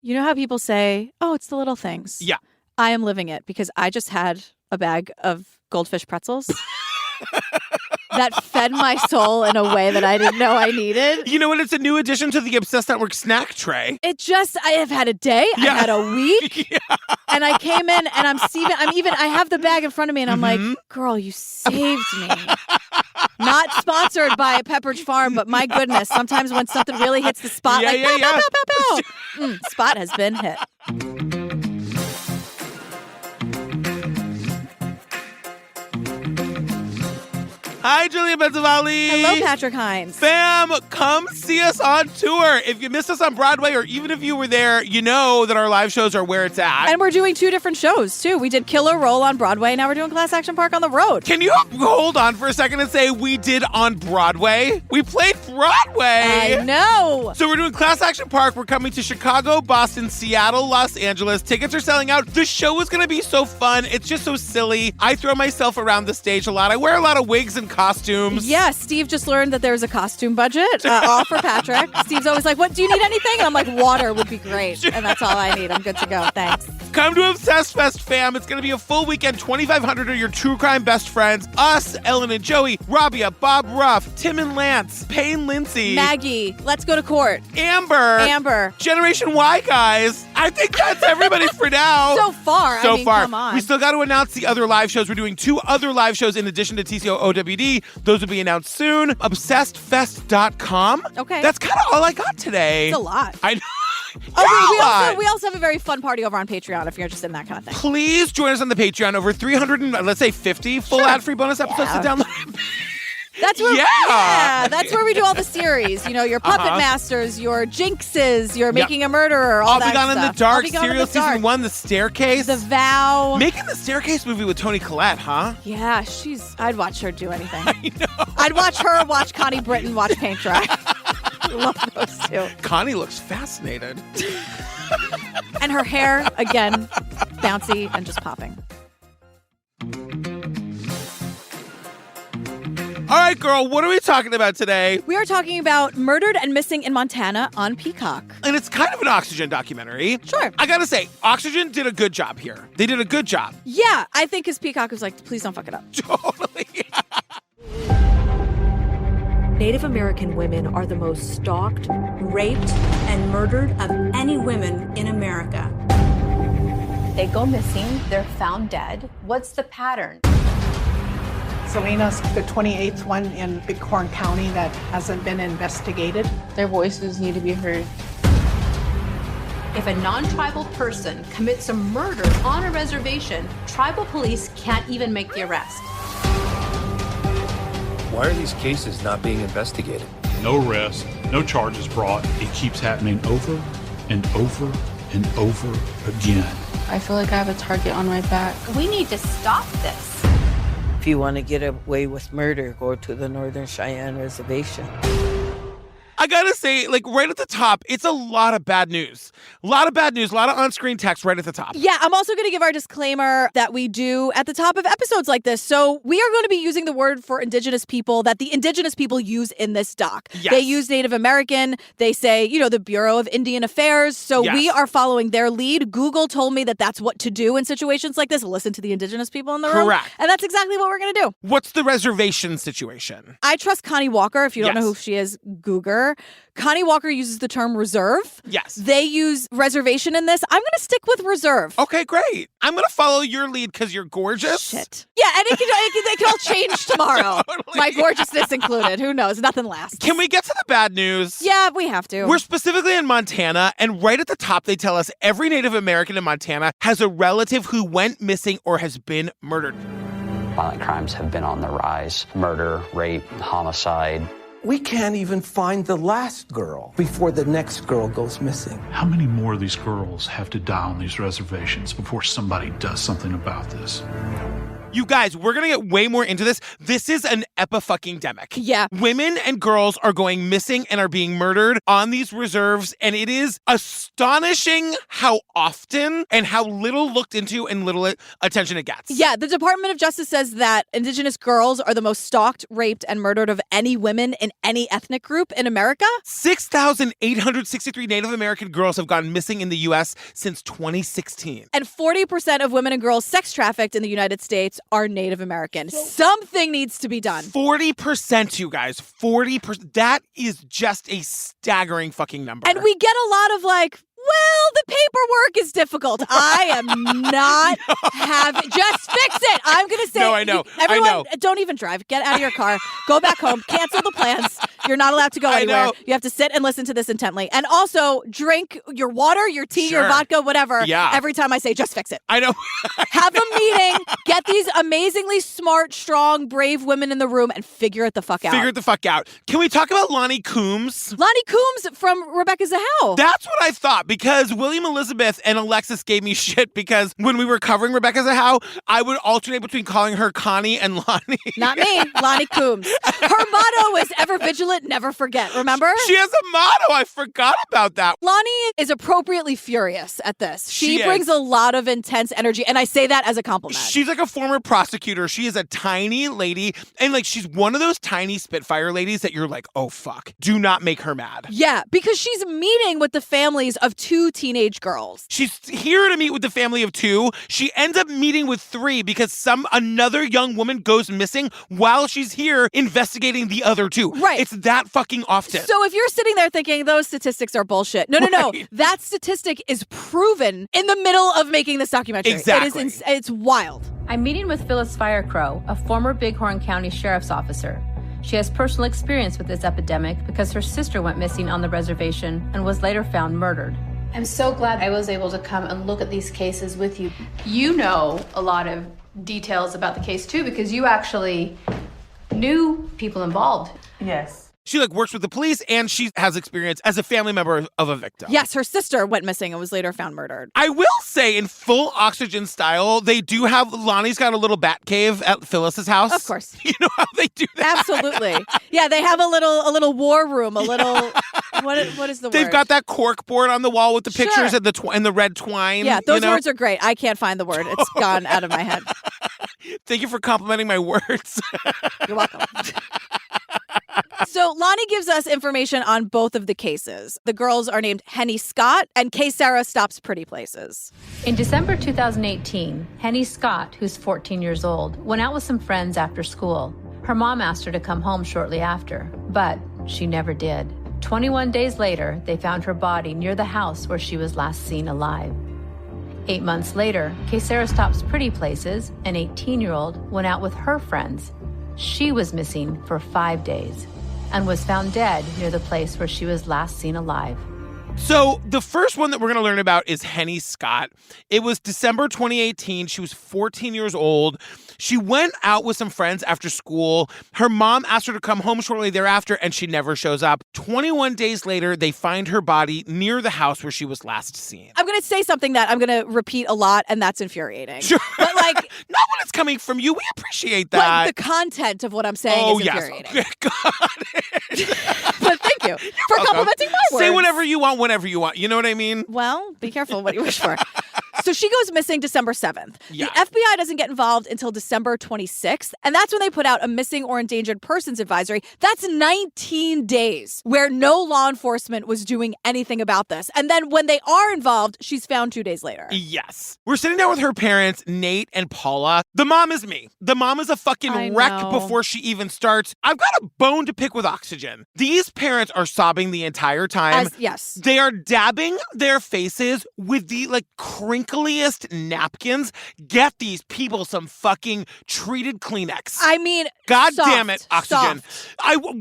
You know how people say, oh, it's the little things? Yeah. I am living it because I just had a bag of goldfish pretzels that fed my soul in a way that I didn't know I needed. You know what? It's a new addition to the Obsessed Network snack tray. I have had a day. Yeah. I've had a week. Yeah. And I came in and I have the bag in front of me and I'm like, girl, you saved me. Not sponsored by Pepperidge Farm, but my goodness, sometimes when something really hits the spot, pow, pow, pow, pow, pow. Spot has been hit. Hi, Julia Benzavalli. Hello, Patrick Hines. Fam, come see us on tour. If you missed us on Broadway, or even if you were there, you know that our live shows are where it's at. And we're doing 2 different shows, too. We did Killer Roll on Broadway, now we're doing Class Action Park on the road. Can you hold on for a second and say we did on Broadway? We played Broadway. I know. So we're doing Class Action Park. We're coming to Chicago, Boston, Seattle, Los Angeles. Tickets are selling out. The show is going to be so fun. It's just so silly. I throw myself around the stage a lot. I wear a lot of wigs and costumes. Yeah, Steve just learned that there's a costume budget, all for Patrick. Steve's always like, what, do you need anything? And I'm like, water would be great. And that's all I need. I'm good to go. Thanks. Come to Obsessed Fest, fam. It's going to be a full weekend. 2,500 of your true crime best friends. Us, Ellen and Joey, Rabia, Bob Ruff, Tim and Lance, Payne Lindsay. Maggie, let's go to court. Amber. Generation Y guys. I think that's everybody for now. So far. Come on. We still got to announce the other live shows. We're doing 2 other live shows in addition to TCO OWD. Those will be announced soon. ObsessedFest.com. Okay. That's kind of all I got today. It's a lot. I know. We also have a very fun party over on Patreon if you're interested in that kind of thing. Please join us on the Patreon. Over 300 and let's say 50 full ad-free bonus episodes to download. That's where, that's where we do all the series. You know, your Puppet Masters, your Jinxes, your Making a Murderer, all that stuff. I'll Be Gone in the Dark, Serial Season 1, The Staircase. The Vow. Making the Staircase movie with Toni Collette, huh? Yeah, I'd watch her do anything. I know. I'd watch her, watch Connie Britton, watch paint dry. Love those 2. Connie looks fascinated. And her hair, again, bouncy and just popping. All right, girl, what are we talking about today? We are talking about Murdered and Missing in Montana on Peacock. And it's kind of an Oxygen documentary. Sure. I gotta say, Oxygen did a good job here. They did a good job. Yeah, I think his Peacock was like, please don't fuck it up. Totally. Native American women are the most stalked, raped, and murdered of any women in America. They go missing, they're found dead. What's the pattern? Selena's the 28th one in Bighorn County that hasn't been investigated. Their voices need to be heard. If a non-tribal person commits a murder on a reservation, tribal police can't even make the arrest. Why are these cases not being investigated? No arrest, no charges brought. It keeps happening over and over and over again. I feel like I have a target on my back. We need to stop this. If you want to get away with murder, go to the Northern Cheyenne Reservation. I gotta say, like, right at the top, it's a lot of bad news. A lot of bad news, a lot of on-screen text right at the top. Yeah, I'm also going to give our disclaimer that we do at the top of episodes like this. So we are going to be using the word for Indigenous people that the Indigenous people use in this doc. Yes. They use Native American. They say, you know, the Bureau of Indian Affairs. So we are following their lead. Google told me that that's what to do in situations like this. Listen to the Indigenous people in the room. Correct. And that's exactly what we're going to do. What's the reservation situation? I trust Connie Walker. If you don't know who she is, Google. Connie Walker uses the term reserve. Yes. They use reservation in this. I'm going to stick with reserve. Okay, great. I'm going to follow your lead because you're gorgeous. Shit. Yeah, and it can all change tomorrow. Totally. My gorgeousness included. Who knows? Nothing lasts. Can we get to the bad news? Yeah, we have to. We're specifically in Montana, and right at the top, they tell us every Native American in Montana has a relative who went missing or has been murdered. Violent crimes have been on the rise. Murder, rape, homicide. We can't even find the last girl before the next girl goes missing. How many more of these girls have to die on these reservations before somebody does something about this? You guys, we're going to get way more into this. This is an epi-fucking-demic. Yeah. Women and girls are going missing and are being murdered on these reserves, and it is astonishing how often and how little looked into and little attention it gets. Yeah, the Department of Justice says that Indigenous girls are the most stalked, raped, and murdered of any women in any ethnic group in America. 6,863 Native American girls have gone missing in the U.S. since 2016. And 40% of women and girls sex trafficked in the United States are Native American. Something needs to be done. 40%, you guys. 40%. That is just a staggering fucking number. And we get a lot of like, well, the paperwork is difficult. I am not having... Just fix it. I'm going to say... No, I know. Everyone, don't even drive. Get out of your car. Go back home. Cancel the plans. You're not allowed to go anywhere. You have to sit and listen to this intently. And also, drink your water, your tea, your vodka, whatever. Yeah. Every time I say, just fix it. I know. Have a meeting. Get these amazingly smart, strong, brave women in the room and figure it the fuck out. Figure it the fuck out. Can we talk about Loni Coombs? Loni Coombs from Rebecca Zahau. That's what I thought, because William Elizabeth and Alexis gave me shit because when we were covering Rebecca Zahau, I would alternate between calling her Connie and Loni. Not me. Loni Coombs. Her motto is ever vigilant, never forget. Remember? She has a motto. I forgot about that. Loni is appropriately furious at this. She brings is. a lot of intense energy, and I say that as a compliment. She's like a former prosecutor. She is a tiny lady, and like she's one of those tiny Spitfire ladies that you're like, oh fuck, do not make her mad. Yeah, because she's meeting with the families of 2 teenage girls. She's here to meet with the family of 2. She ends up meeting with 3 because another young woman goes missing while she's here investigating the other 2. Right. It's that fucking often. So if you're sitting there thinking those statistics are bullshit, no. That statistic is proven in the middle of making this documentary. Exactly. It's wild. I'm meeting with Phyllis Firecrow, a former Bighorn County Sheriff's officer. She has personal experience with this epidemic because her sister went missing on the reservation and was later found murdered. I'm so glad I was able to come and look at these cases with you. You know a lot of details about the case too, because you actually knew people involved. Yes. She works with the police, and she has experience as a family member of a victim. Yes, her sister went missing and was later found murdered. I will say, in full Oxygen style, they do have, Lonnie's got a little bat cave at Phyllis's house. Of course. You know how they do that? Absolutely. Yeah, they have a little war room, a little, what is the word? They've got that cork board on the wall with the pictures and the red twine. Yeah, those words are great. I can't find the word. It's gone out of my head. Thank you for complimenting my words. You're welcome. So Loni gives us information on both of the cases. The girls are named Henny Scott, and Kay Sarah stops pretty places. In December 2018, Henny Scott, who's 14 years old, went out with some friends after school. Her mom asked her to come home shortly after, but she never did. 21 days later, they found her body near the house where she was last seen alive. 8 months later, Kay Sarah stops pretty places. An 18-year-old went out with her friends. She was missing for 5 days and was found dead near the place where she was last seen alive. So the first one that we're going to learn about is Henny Scott. It was December 2018. She was 14 years old. She went out with some friends after school. Her mom asked her to come home shortly thereafter, and she never shows up. 21 days later, they find her body near the house where she was last seen. I'm going to say something that I'm going to repeat a lot, and that's infuriating. Sure. But not when it's coming from you. We appreciate that. But the content of what I'm saying is infuriating. Yes. Got it. But thank you for complimenting my words. Say whatever you want, whenever you want. You know what I mean? Well, be careful what you wish for. So she goes missing December 7th. Yeah. The FBI doesn't get involved until December 26th, and that's when they put out a missing or endangered persons advisory. That's 19 days where no law enforcement was doing anything about this. And then when they are involved, she's found 2 days later. Yes. We're sitting down with her parents, Nate and Paula. The mom is me. The mom is a fucking wreck before she even starts. I've got a bone to pick with Oxygen. These parents are sobbing the entire time. Yes. They are dabbing their faces with the crinkliest napkins. Get these people some fucking treated Kleenex. I mean, God soft, damn it, Oxygen.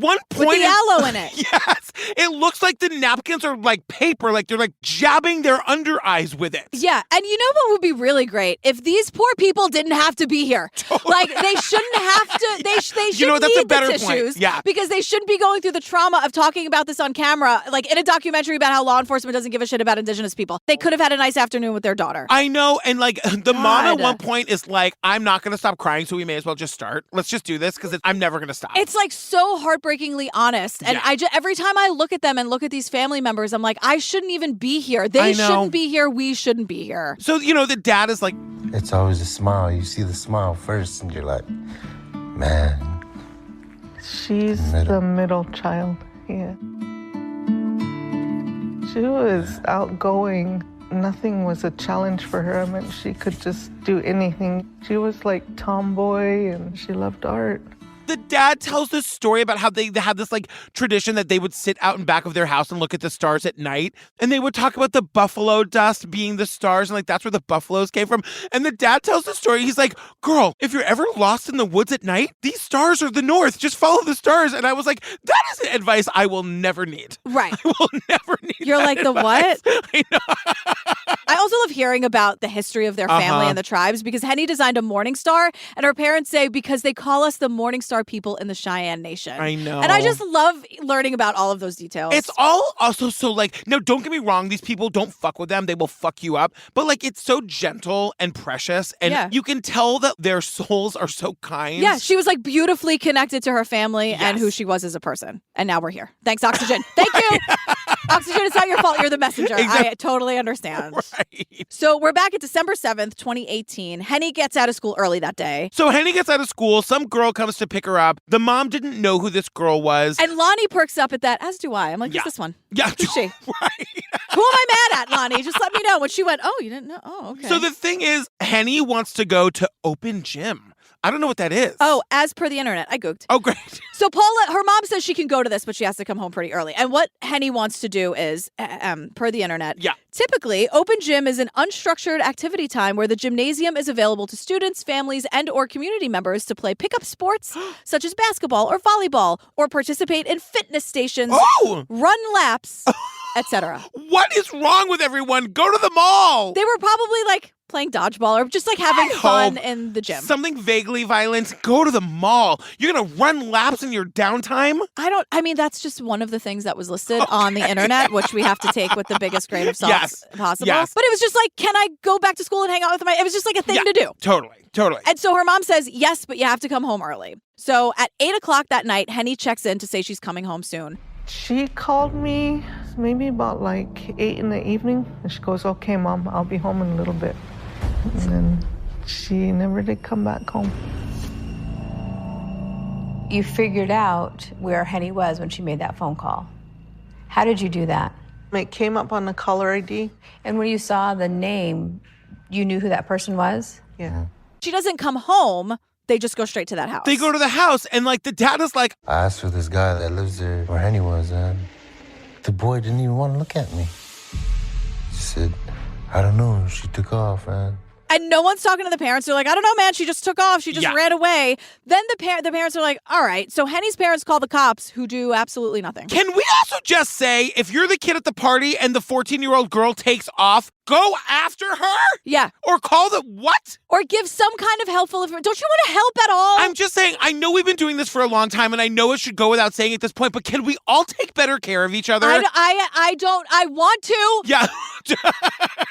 One point with the aloe in it. Yes. It looks like the napkins are like paper, like they're jabbing their under eyes with it. Yeah, and you know what would be really great? If these poor people didn't have to be here. Totally. They shouldn't have to, they should You know, that's need a better the point. tissues. Yeah. Because they shouldn't be going through the trauma of talking about this on camera, in a documentary about how law enforcement doesn't give a shit about Indigenous people. They could have had a nice afternoon with their daughter. I know. And like the mom at God. one point is like, I'm not going to stop crying, so we may as well just start. Let's just do this because I'm never going to stop. It's like so heartbreakingly honest. And every time I look at them and look at these family members, I'm like, I shouldn't even be here. They shouldn't be here. We shouldn't be here. So, you know, the dad is like, It's always a smile. You see the smile first, and you're like, man. She's the middle child, yeah. She was outgoing. Nothing was a challenge for her. I mean, she could just do anything. She was like tomboy, and she loved art. the dad tells this story about how they had this like tradition that they would sit out in back of their house and look at the stars at night. And they would talk about the buffalo dust being the stars. And like, that's where the buffaloes came from. And the dad tells the story. He's like, girl, if you're ever lost in the woods at night, these stars are the north. Just follow the stars. And I was like, that is advice I will never need. Right. I will never need You're like, the advice. what? I know. I also love hearing about the history of their family and the tribes because Henny designed a morning star and her parents say because they call us the Morning Star people in the Cheyenne Nation. I know. And I just love learning about all of those details. It's all also so like, no, don't get me wrong. These people, don't fuck with them. They will fuck you up. But like, it's so gentle and precious. And you can tell that their souls are so kind. Yeah, she was like beautifully connected to her family and who she was as a person. And now we're here. Thanks, Oxygen. Thank you. Oxygen, it's not your fault. You're the messenger. Exactly. I totally understand. Right. So we're back at December 7th, 2018. Henny gets out of school early that day. So Henny gets out of school. Some girl comes to pick her up. The mom didn't know who this girl was. And Loni perks up at that, as do I. I'm like, who's this one? Yeah. Who's she? Right. Who am I mad at, Loni? Just let me know. When she went, oh, you didn't know? Oh, okay. So the thing is, Henny wants to go to open gym. I don't know what that is. Oh, as per the internet. I Googled. Oh, great. So Paula, her mom says she can go to this, but she has to come home pretty early. And what Henny wants to do is, per the internet, typically, open gym is an unstructured activity time where the gymnasium is available to students, families, and or community members to play pickup sports such as basketball or volleyball, or participate in fitness stations, run laps, etc. What is wrong with everyone? Go to the mall. They were probably like playing dodgeball or just like having fun in the gym. Something vaguely violent. Go to the mall. You're going to run laps in your downtime? I mean, that's just one of the things that was listed on the internet, which we have to take with the biggest grain of salt possible. Yes. But it was just like, can I go back to school and hang out with my... It was just like a thing to do. Totally. And so her mom says, yes, but you have to come home early. So at 8 o'clock that night, Henny checks in to say she's coming home soon. She called me maybe about like 8 in the evening. And she goes, okay, Mom, I'll be home in a little bit. And then she never did come back home. You figured out where Henny was when she made that phone call. How did you do that? It came up on the caller ID. And when you saw the name, you knew who that person was? Yeah. She doesn't come home. They just go straight to that house. They go to the house, and like the dad is like, I asked for this guy that lives there where Henny was, and the boy didn't even want to look at me. He said, I don't know, she took off, man. And no one's talking to the parents. They're like, I don't know, man. She just took off. She just ran away. Then the parents are like, all right. So Henny's parents call the cops, who do absolutely nothing. Can we also just say, if you're the kid at the party and the 14-year-old girl takes off, go after her? Yeah. Or call the what? Or give some kind of helpful information. Don't you want to help at all? I'm just saying, I know we've been doing this for a long time, and I know it should go without saying at this point, but can we all take better care of each other? I don't. I want to. Yeah.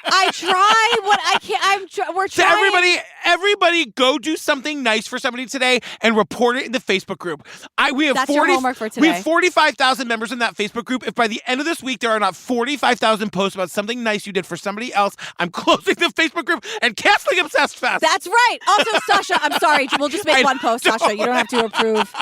I try what I can. We're trying. So everybody go do something nice for somebody today and report it in the Facebook group. That's your homework for today. We have 45,000 members in that Facebook group. If by the end of this week there are not 45,000 posts about something nice you did for somebody else, I'm closing the Facebook group and canceling Obsessed Fest. That's right. Also, Sasha, I'm sorry. We'll just make one post, Sasha. You don't have to approve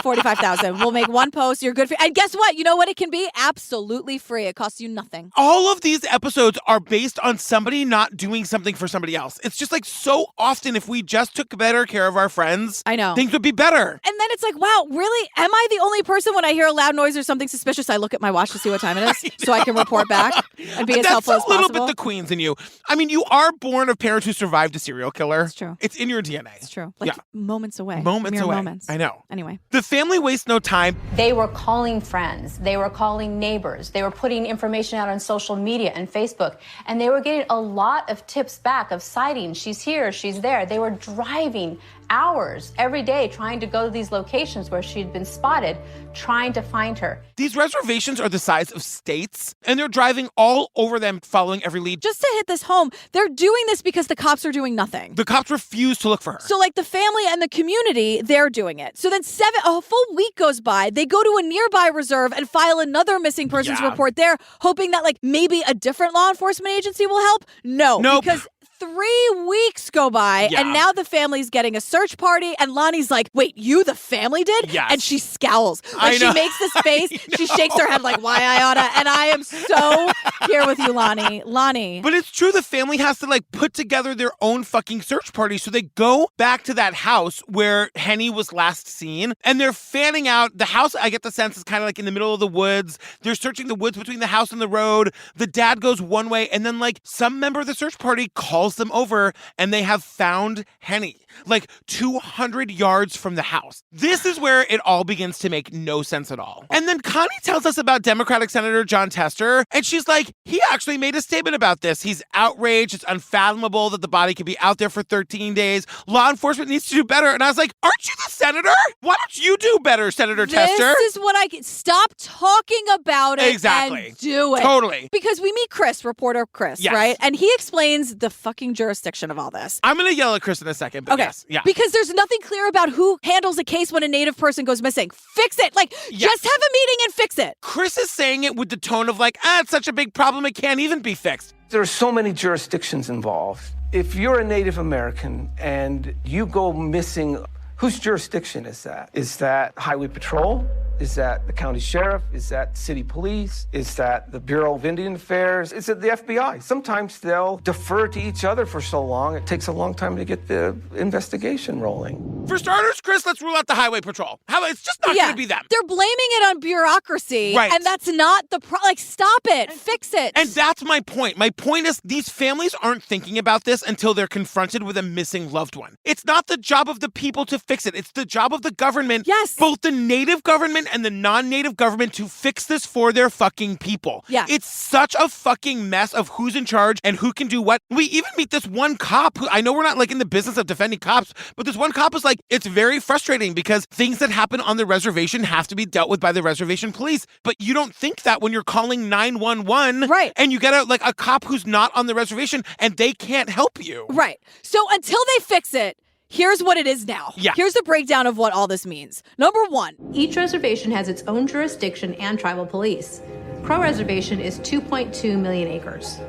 45,000. We'll make one post. You're good for. And guess what? You know what it can be? Absolutely free. It costs you nothing. All of these episodes are based on somebody not doing something for somebody else. It's just like so often if we just took better care of our friends, I know, things would be better. And then it's like, wow, really? Am I the only person when I hear a loud noise or something suspicious, I look at my watch to see what time it is so I can report back and be as helpful as possible? That's a little bit the queens in you. I mean, you are born of parents who survived a serial killer. It's true. It's in your DNA. It's true. Like moments away. Moments Mere away. Moments. I know. Anyway. The family wastes no time. They were calling friends. They were calling neighbors. They were putting information out on social media and Facebook. And they were getting a lot of tips back of sightings. She's she's there. They were driving hours every day trying to go to these locations where she'd been spotted, trying to find her. These reservations are the size of states, and they're driving all over them, following every lead. Just to hit this home, they're doing this because the cops are doing nothing. The cops refuse to look for her. So, like, the family and the community, they're doing it. So then a full week goes by. They go to a nearby reserve and file another missing persons report there, hoping that, like, maybe a different law enforcement agency will help. No, because 3 weeks go by, and now the family's getting a search party, and Loni's like, wait, you the family did? Yes. And she scowls. Like, she makes this face, she shakes her head like, why I oughta? And I am so here with you, Loni. But it's true, the family has to, like, put together their own fucking search party, so they go back to that house where Henny was last seen, and they're fanning out. The house, I get the sense, is kind of like in the middle of the woods. They're searching the woods between the house and the road. The dad goes one way, and then, like, some member of the search party calls them over, and they have found Henny, like 200 yards from the house. This is where it all begins to make no sense at all. And then Connie tells us about Democratic Senator Jon Tester, and she's like, he actually made a statement about this. He's outraged. It's unfathomable that the body could be out there for 13 days. Law enforcement needs to do better. And I was like, aren't you the senator? Why don't you do better, Senator Tester? This is what stop talking about it and do it. Totally. Because we meet reporter Chris, right? And he explains the fucking jurisdiction of all this. I'm going to yell at Chris in a second, but yes. Yeah. Because there's nothing clear about who handles a case when a Native person goes missing. Fix it. Like, just have a meeting and fix it. Chris is saying it with the tone of like, it's such a big problem, it can't even be fixed. There are so many jurisdictions involved. If you're a Native American and you go missing, whose jurisdiction is that? Is that Highway Patrol? Is that the county sheriff? Is that city police? Is that the Bureau of Indian Affairs? Is it the FBI? Sometimes they'll defer to each other for so long, it takes a long time to get the investigation rolling. For starters, Chris, let's rule out the Highway Patrol. It's just not going to be them. They're blaming it on bureaucracy, and that's not the like, stop it, fix it. And that's my point. My point is these families aren't thinking about this until they're confronted with a missing loved one. It's not the job of the people to fix it. It's the job of the government, both the Native government and the non-Native government, to fix this for their fucking people. Yeah. It's such a fucking mess of who's in charge and who can do what. We even meet this one cop who, I know we're not like in the business of defending cops, but this one cop is like, it's very frustrating because things that happen on the reservation have to be dealt with by the reservation police. But you don't think that when you're calling 911. Right. And you get a cop who's not on the reservation and they can't help you. Right. So until they fix it, here's what it is now. Yeah. Here's the breakdown of what all this means. Number one. Each reservation has its own jurisdiction and tribal police. Crow Reservation is 2.2 million acres.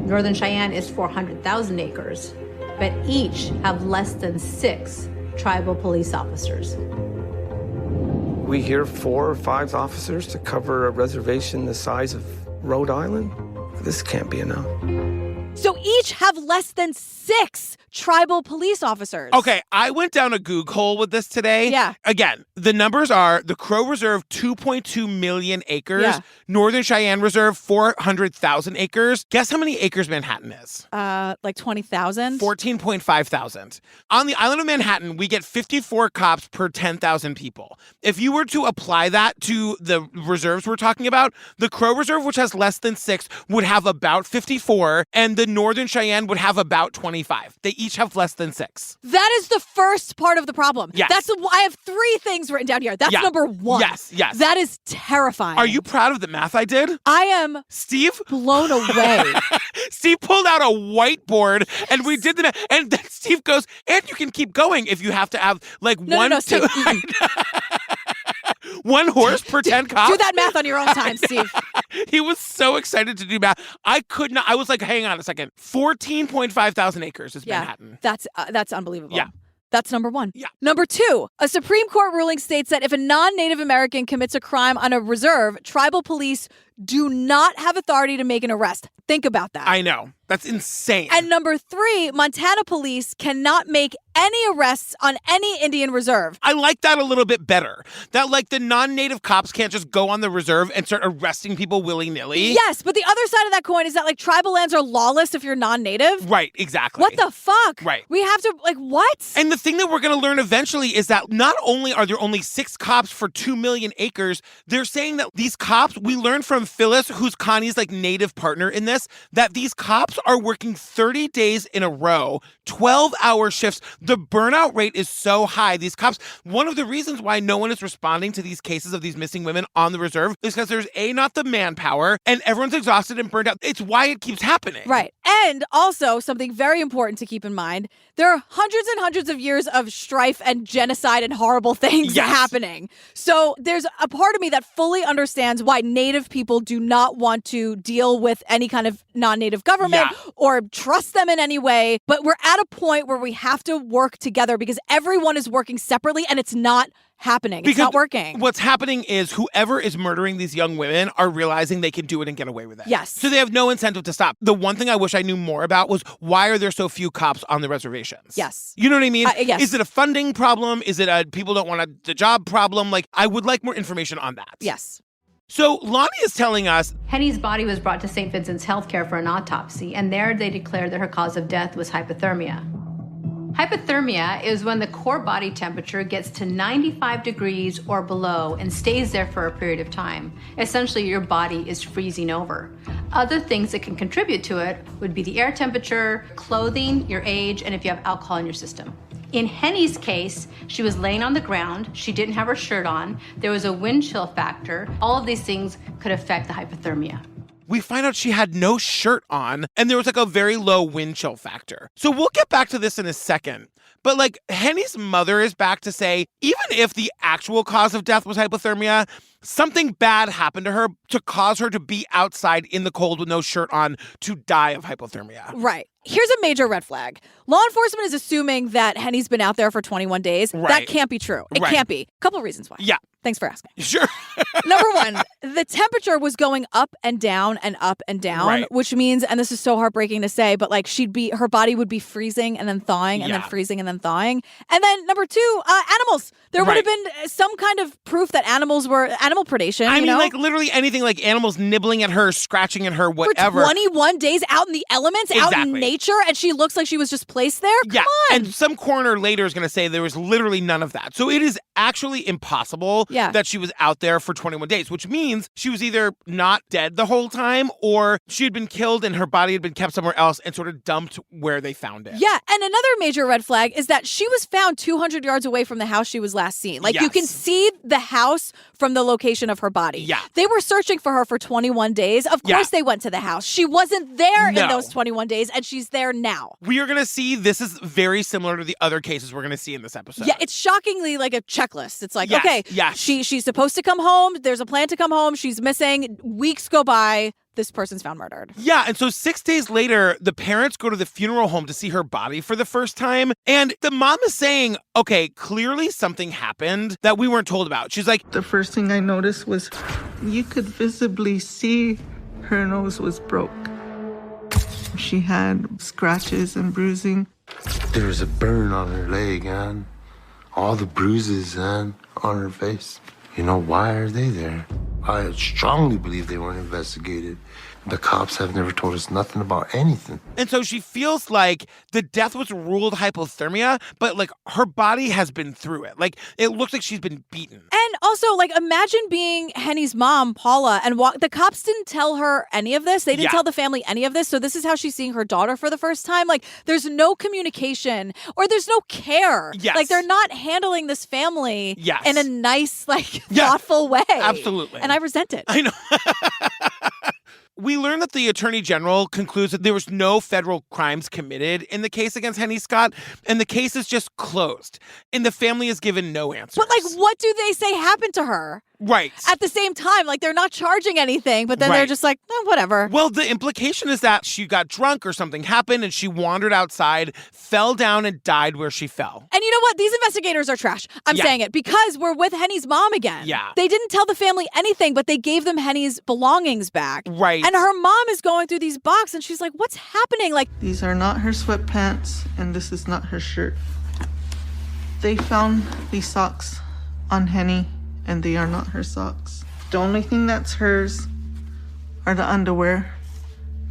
Northern Cheyenne is 400,000 acres, but each have less than 6 tribal police officers. We hear 4 or 5 officers to cover a reservation the size of Rhode Island? This can't be enough. So each have less than 6 tribal police officers. Okay, I went down a Goog hole with this today. Yeah. Again, the numbers are the Crow Reserve, 2.2 million acres. Yeah. Northern Cheyenne Reserve, 400,000 acres. Guess how many acres Manhattan is? Like 20,000? 14.5 thousand. On the island of Manhattan, we get 54 cops per 10,000 people. If you were to apply that to the reserves we're talking about, the Crow Reserve, which has less than 6, would have about 54, and the Northern Cheyenne would have about 25. They each have less than 6. That is the first part of the problem. Yes. I have 3 things written down here. That's number 1. Yes. That is terrifying. Are you proud of the math I did? I am Steve? blown away. Steve pulled out a whiteboard and we did the math. And then Steve goes, and you can keep going if you have to have like one, Steve. 1 horse per 10 cops. Do that math on your own time, Steve. He was so excited to do math. I could not. I was like, hang on a second. 14.5 thousand acres is Manhattan. That's unbelievable. Yeah. That's number 1. Yeah. Number 2, a Supreme Court ruling states that if a non-Native American commits a crime on a reserve, tribal police do not have authority to make an arrest. Think about that. I know. That's insane. And number 3, Montana police cannot make any arrests on any Indian reserve. I like that a little bit better. That like the non-Native cops can't just go on the reserve and start arresting people willy-nilly. Yes, but the other side of that coin is that like tribal lands are lawless if you're non-Native. Right, exactly. What the fuck? Right. We have to, like, what? And the thing that we're going to learn eventually is that not only are there only 6 cops for 2 million acres, they're saying that these cops, we learned from Phyllis, who's Connie's like native partner in this, that these cops are working 30 days in a row, 12-hour shifts. The burnout rate is so high. These cops, one of the reasons why no one is responding to these cases of these missing women on the reserve is because there's not the manpower, and everyone's exhausted and burned out. It's why it keeps happening. Right. And also something very important to keep in mind, there are hundreds and hundreds of years of strife and genocide and horrible things happening. So there's a part of me that fully understands why Native people do not want to deal with any kind of non-Native government or trust them in any way. But we're at a point where we have to work together because everyone is working separately and it's not happening. It's not working. What's happening is whoever is murdering these young women are realizing they can do it and get away with it. Yes. So they have no incentive to stop. The one thing I wish I knew more about was why are there so few cops on the reservations? Yes. You know what I mean? Yes. Is it a funding problem? Is it a people don't want the job problem? Like, I would like more information on that. Yes. So Loni is telling us Henny's body was brought to St. Vincent's Healthcare for an autopsy, and there they declared that her cause of death was hypothermia. Hypothermia is when the core body temperature gets to 95 degrees or below and stays there for a period of time. Essentially, your body is freezing over. Other things that can contribute to it would be the air temperature, clothing, your age, and if you have alcohol in your system. In Henny's case, she was laying on the ground. She didn't have her shirt on. There was a wind chill factor. All of these things could affect the hypothermia. we find out she had no shirt on and there was like a very low wind chill factor. So we'll get back to this in a second. But like Henny's mother is back to say, even if the actual cause of death was hypothermia, something bad happened to her to cause her to be outside in the cold with no shirt on to die of hypothermia. Right. Here's a major red flag. Law enforcement is assuming that Henny's been out there for 21 days. Right. That can't be true. It Right. can't be. Couple reasons why. Yeah. Thanks for asking. Sure. Number one, the temperature was going up and down and up and down, Right. which means, and this is so heartbreaking to say, but like her body would be freezing and then thawing and then Yeah. freezing and then thawing. And then number two, animals. There would have been some kind of proof that animals were animal predation. I you mean, know? like literally anything, like animals nibbling at her, scratching at her, whatever. For 21 days out in the elements, out in Exactly. nature, and she looks like she was just placed there? Come on. And some coroner later is going to say there was literally none of that. So it is actually impossible that she was out there for 21 days, which means she was either not dead the whole time or she had been killed and her body had been kept somewhere else and sort of dumped where they found it. Yeah, and another major red flag is that she was found 200 yards away from the house she was last seen. Like, you can see the house from the location of her body. Yeah. They were searching for her for 21 days. Of course they went to the house. She wasn't there in No. those 21 days, and she's there now. We are going to see, this is very similar to the other cases we're going to see in this episode. Yeah, it's shockingly like a checklist. It's like, Yes, okay, yes. she's supposed to come home. There's a plan to come home. She's missing. Weeks go by. This person's found murdered. Yeah, and so 6 days later, the parents go to the funeral home to see her body for the first time. And the mom is saying, okay, clearly something happened that we weren't told about. She's like, The first thing I noticed was you could visibly see her nose was broke. She had scratches and bruising. There was a burn on her leg, and all the bruises and on her face. You know, why are they there? I strongly believe they weren't investigated. The cops have never told us nothing about anything. and so she feels like the death was ruled hypothermia, but like her body has been through it. Like it looks like she's been beaten. And also, like, imagine being Henny's mom, Paula, and the cops didn't tell her any of this. They didn't tell the family any of this. So this is how she's seeing her daughter for the first time. Like, there's no communication or there's no care. Yes. Like, they're not handling this family Yes. in a nice, like, thoughtful way. Absolutely. And I resent it. I know. We learned that the Attorney General concludes that there was no federal crimes committed in the case against Henny Scott, and the case is just closed, and the family is given no answers. But, like, what do they say happened to her? Right. At the same time, like, they're not charging anything, but then they're Right. just like, whatever. Well, the implication is that she got drunk or something happened and she wandered outside, fell down, and died where she fell. And you know what? These investigators are trash. I'm Yeah. saying it because we're with Henny's mom again. Yeah. They didn't tell the family anything, but they gave them Henny's belongings back. Right. And her mom is going through these boxes and she's like, what's happening? Like, These are not her sweatpants, and this is not her shirt. They found these socks on Henny, and they are not her socks. The only thing that's hers are the underwear,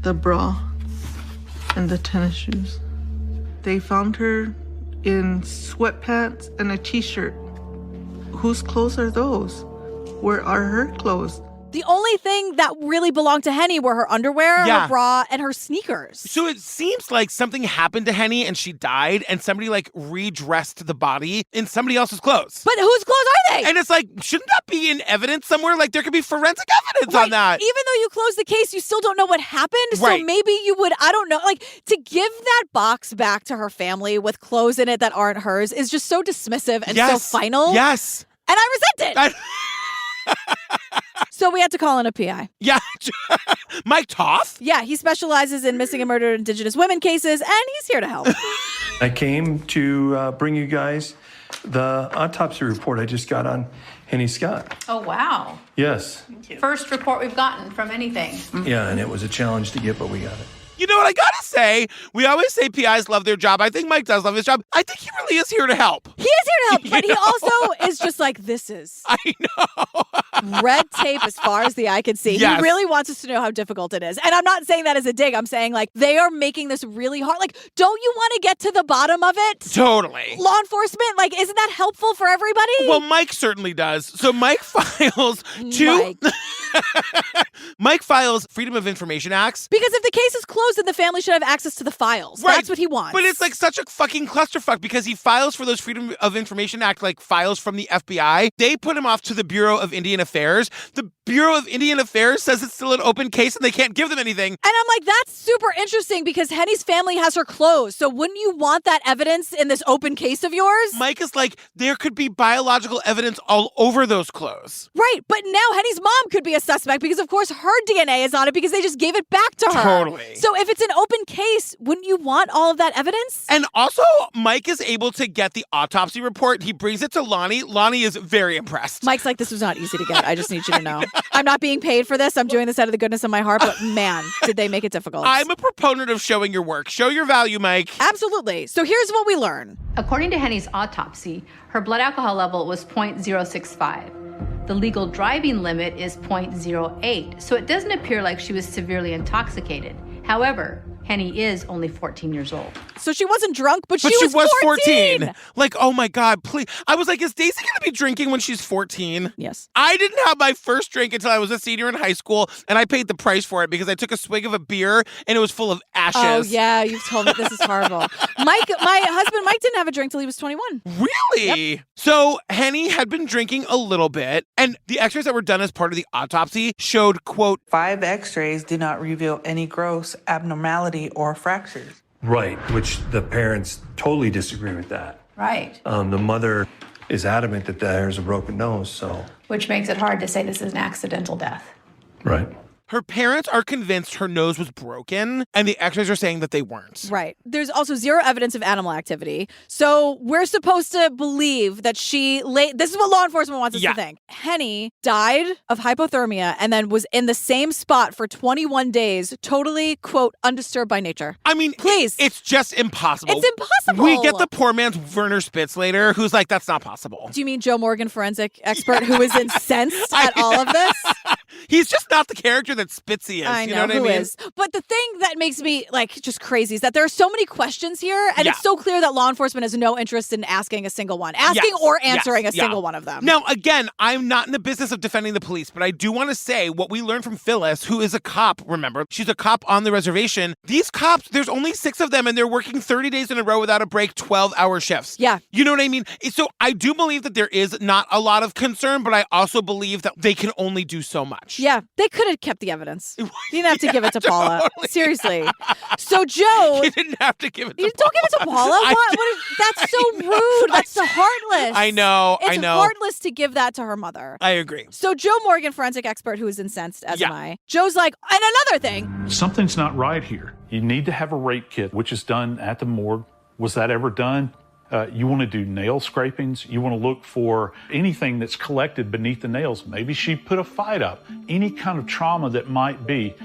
the bra, and the tennis shoes. They found her in sweatpants and a t-shirt. Whose clothes are those? Where are her clothes? The only thing that really belonged to Henny were her underwear, her bra, and her sneakers. So it seems like something happened to Henny and she died, and somebody like redressed the body in somebody else's clothes. But whose clothes are they? And it's like, shouldn't that be in evidence somewhere? Like there could be forensic evidence on that. Even though you close the case, you still don't know what happened. Right. So maybe you would, I don't know, like to give that box back to her family with clothes in it that aren't hers is just so dismissive and so final. Yes. And I resent it. So we had to call in a PI. Yeah. Mike Toth? Yeah, he specializes in missing and murdered Indigenous women cases, and he's here to help. I came to bring you guys the autopsy report I just got on Henny Scott. Oh, wow. Yes. First report we've gotten from anything. Yeah, and it was a challenge to get, but we got it. You know what I gotta say? We always say PIs love their job. I think Mike does love his job. I think he really is here to help. He is here to help, but he also is just like, this is. I know. Red tape as far as the eye can see. Yes. He really wants us to know how difficult it is. And I'm not saying that as a dig. I'm saying, like, they are making this really hard. Like, don't you want to get to the bottom of it? Totally. Law enforcement, like, isn't that helpful for everybody? Well, Mike certainly does. So Mike files Mike files Freedom of Information Acts. Because if the case is closed, then the family should have access to the files. Right. That's what he wants. But it's like such a fucking clusterfuck because he files for those Freedom of Information Act, like files from the FBI. They put him off to the Bureau of Indian Affairs. The Bureau of Indian Affairs says it's still an open case and they can't give them anything. And I'm like, that's super interesting because Henny's family has her clothes. So wouldn't you want that evidence in this open case of yours? Mike is like, there could be biological evidence all over those clothes. Right. But now Henny's mom could be a suspect because, of course, her DNA is on it because they just gave it back to her. Totally. So if it's an open case, wouldn't you want all of that evidence? And also, Mike is able to get the autopsy report. He brings it to Loni. Loni is very impressed. Mike's like, this was not easy to get. I just need you to know. I'm not being paid for this. I'm doing this out of the goodness of my heart. But man, did they make it difficult. I'm a proponent of showing your work. Show your value, Mike. Absolutely. So here's what we learn. According to Henny's autopsy, her blood alcohol level was 0.065. The legal driving limit is 0.08, so it doesn't appear like she was severely intoxicated. However, Henny is only 14 years old. So she wasn't drunk, but she was 14. Like, oh my God, please. I was like, is Daisy going to be drinking when she's 14? Yes. I didn't have my first drink until I was a senior in high school, and I paid the price for it because I took a swig of a beer and it was full of ashes. Oh, yeah, you've told me this is horrible. My husband Mike didn't have a drink till he was 21. Really? Yep. So Henny had been drinking a little bit, and the x-rays that were done as part of the autopsy showed, quote, 5 x-rays did not reveal any gross abnormality or fractures. Right, which the parents totally disagree with that. Right. The mother is adamant that there's a broken nose, so. Which makes it hard to say this is an accidental death. Right. Her parents are convinced her nose was broken, and the x-rays are saying that they weren't. Right. There's also zero evidence of animal activity. So we're supposed to believe that this is what law enforcement wants us to think. Henny died of hypothermia and then was in the same spot for 21 days, totally, quote, undisturbed by nature. I mean, please. It's just impossible. It's impossible. We get the poor man's Werner Spitz later, who's like, that's not possible. Do you mean Joe Morgan, forensic expert, who is incensed at all of this? He's just not the character that Spitzy is. I know, you know what who I mean? is. But the thing that makes me just crazy is that there are so many questions here, and it's so clear that law enforcement has no interest in asking a single one, or answering a single one of them. Now, again, I'm not in the business of defending the police, but I do want to say what we learned from Phyllis, who is a cop, remember? She's a cop on the reservation. These cops, there's only 6 of them, and they're working 30 days in a row without a break, 12-hour shifts. Yeah. You know what I mean? So I do believe that there is not a lot of concern, but I also believe that they can only do so much. Yeah, they could have kept the evidence. You didn't have to give it to Paula. Totally. Seriously. So Joe... You didn't have to give it to Paula. Don't give it to Paula. That's so rude. That's so heartless. I know. It's heartless to give that to her mother. I agree. So Joe Morgan, forensic expert who is incensed, as am I. Joe's like, and another thing. Something's not right here. You need to have a rape kit, which is done at the morgue. Was that ever done? You want to do nail scrapings. You want to look for anything that's collected beneath the nails. Maybe she put a fight up. Any kind of trauma that might be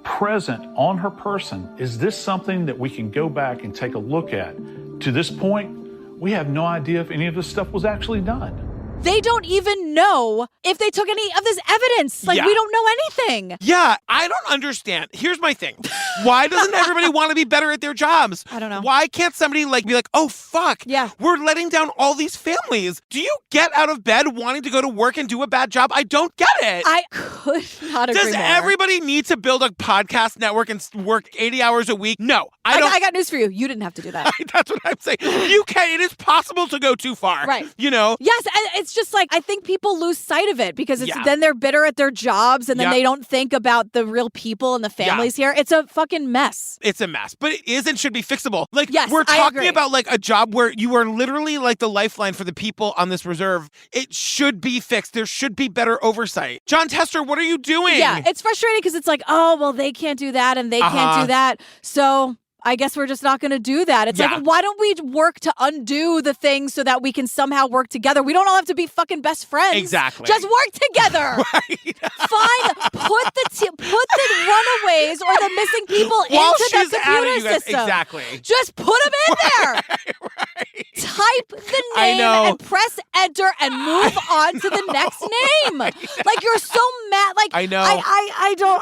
present on her person. Is this something that we can go back and take a look at? To this point, we have no idea if any of this stuff was actually done. They don't even know if they took any of this evidence. Like, we don't know anything. Yeah, I don't understand. Here's my thing. Why doesn't everybody want to be better at their jobs? I don't know. Why can't somebody be like, oh, fuck. Yeah. We're letting down all these families. Do you get out of bed wanting to go to work and do a bad job? I don't get it. I could not agree Does more. everybody need to build a podcast network and work 80 hours a week? No, I don't. I got news for you. You didn't have to do that. That's what I'm saying. You can. It is possible to go too far. Right. You know? Yes, and it's just like, I think people lose sight of it because then they're bitter at their jobs and then they don't think about the real people and the families here. It's a fucking mess. It's a mess, but it is and should be fixable. Like, yes, we're I talking agree. about like a job where you are literally like the lifeline for the people on this reserve. It should be fixed. There should be better oversight. John Tester, what are you doing? Yeah, it's frustrating because it's like, oh, well, they can't do that and they can't do that. So I guess we're just not going to do that. It's like, why don't we work to undo the things so that we can somehow work together? We don't all have to be fucking best friends. Exactly. Just work together. Right. Fine. Put the runaways or the missing people While into she's the out computer of you guys, system. exactly. Just put them in there. Right. Type the I name know. and press enter and move on to the next name. Like, you're so mad. Like, I know. I don't.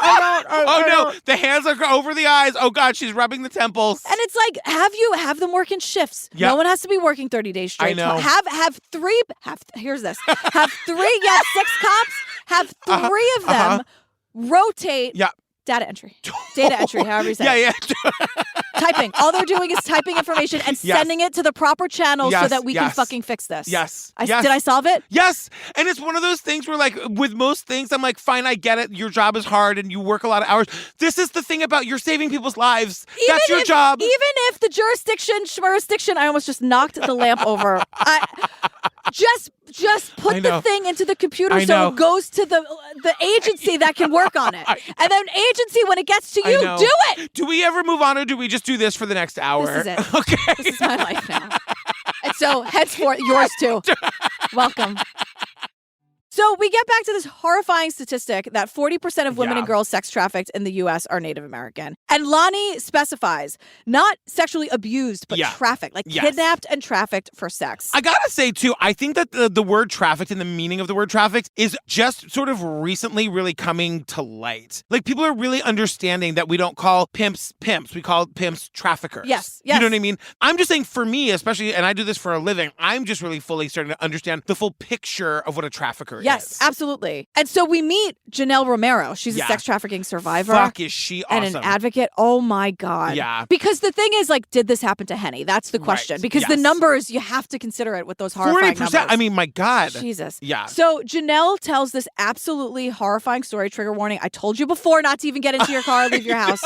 No, the hands are over the eyes. Oh God, she's rubbing the temples. And it's like, have them work in shifts. Yep. No one has to be working 30 days straight. I know. Here's this. Have 6 cops. Have 3 of them rotate. Yeah. Data entry, however you say it. Yeah. Typing. All they're doing is typing information and sending it to the proper channels so that we can fucking fix this. Yes. Did I solve it? Yes. And it's one of those things where, like, with most things, I'm like, fine, I get it. Your job is hard and you work a lot of hours. This is the thing about you're saving people's lives. That's your job. Even if the jurisdiction, I almost just knocked the lamp over. Just put the thing into the computer so it goes to the agency that can work on it. And then agency, when it gets to you, do it. Do we ever move on or do we just do this for the next hour? This is it. Okay. This is my life now. And so henceforth, yours too. Welcome. So we get back to this horrifying statistic that 40% of women and girls sex trafficked in the U.S. are Native American. And Loni specifies not sexually abused, but trafficked, like kidnapped and trafficked for sex. I gotta say, too, I think that the word trafficked and the meaning of the word trafficked is just sort of recently really coming to light. Like, people are really understanding that we don't call pimps pimps. We call pimps traffickers. Yes. You know what I mean? I'm just saying, for me, especially, and I do this for a living, I'm just really fully starting to understand the full picture of what a trafficker is. Yes, absolutely. And so we meet Janelle Romero. She's a sex trafficking survivor. Fuck, is she awesome. And an advocate. Oh my God. Yeah. Because the thing is, like, did this happen to Henny? That's the question. Right. Because the numbers, you have to consider it with those horrifying 40%. numbers. I mean, my God. Jesus. Yeah. So Janelle tells this absolutely horrifying story. Trigger warning. I told you before not to even get into your car or leave your house.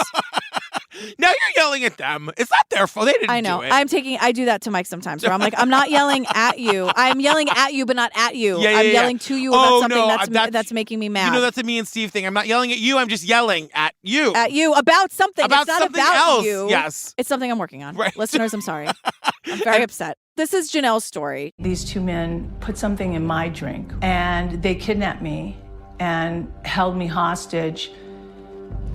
Now you're yelling at them. It's not their fault. They didn't I know. do it. I do that to Mike sometimes where I'm like, I'm not yelling at you. I'm yelling at you, but not at you. I'm yelling to you about something that's making me mad. You know, that's a me and Steve thing. I'm not yelling at you. I'm just yelling at you. At you about something. About it's not something about else. you. Yes. It's something I'm working on. Right. Listeners, I'm sorry. I'm very upset. This is Janelle's story. These 2 men put something in my drink and they kidnapped me and held me hostage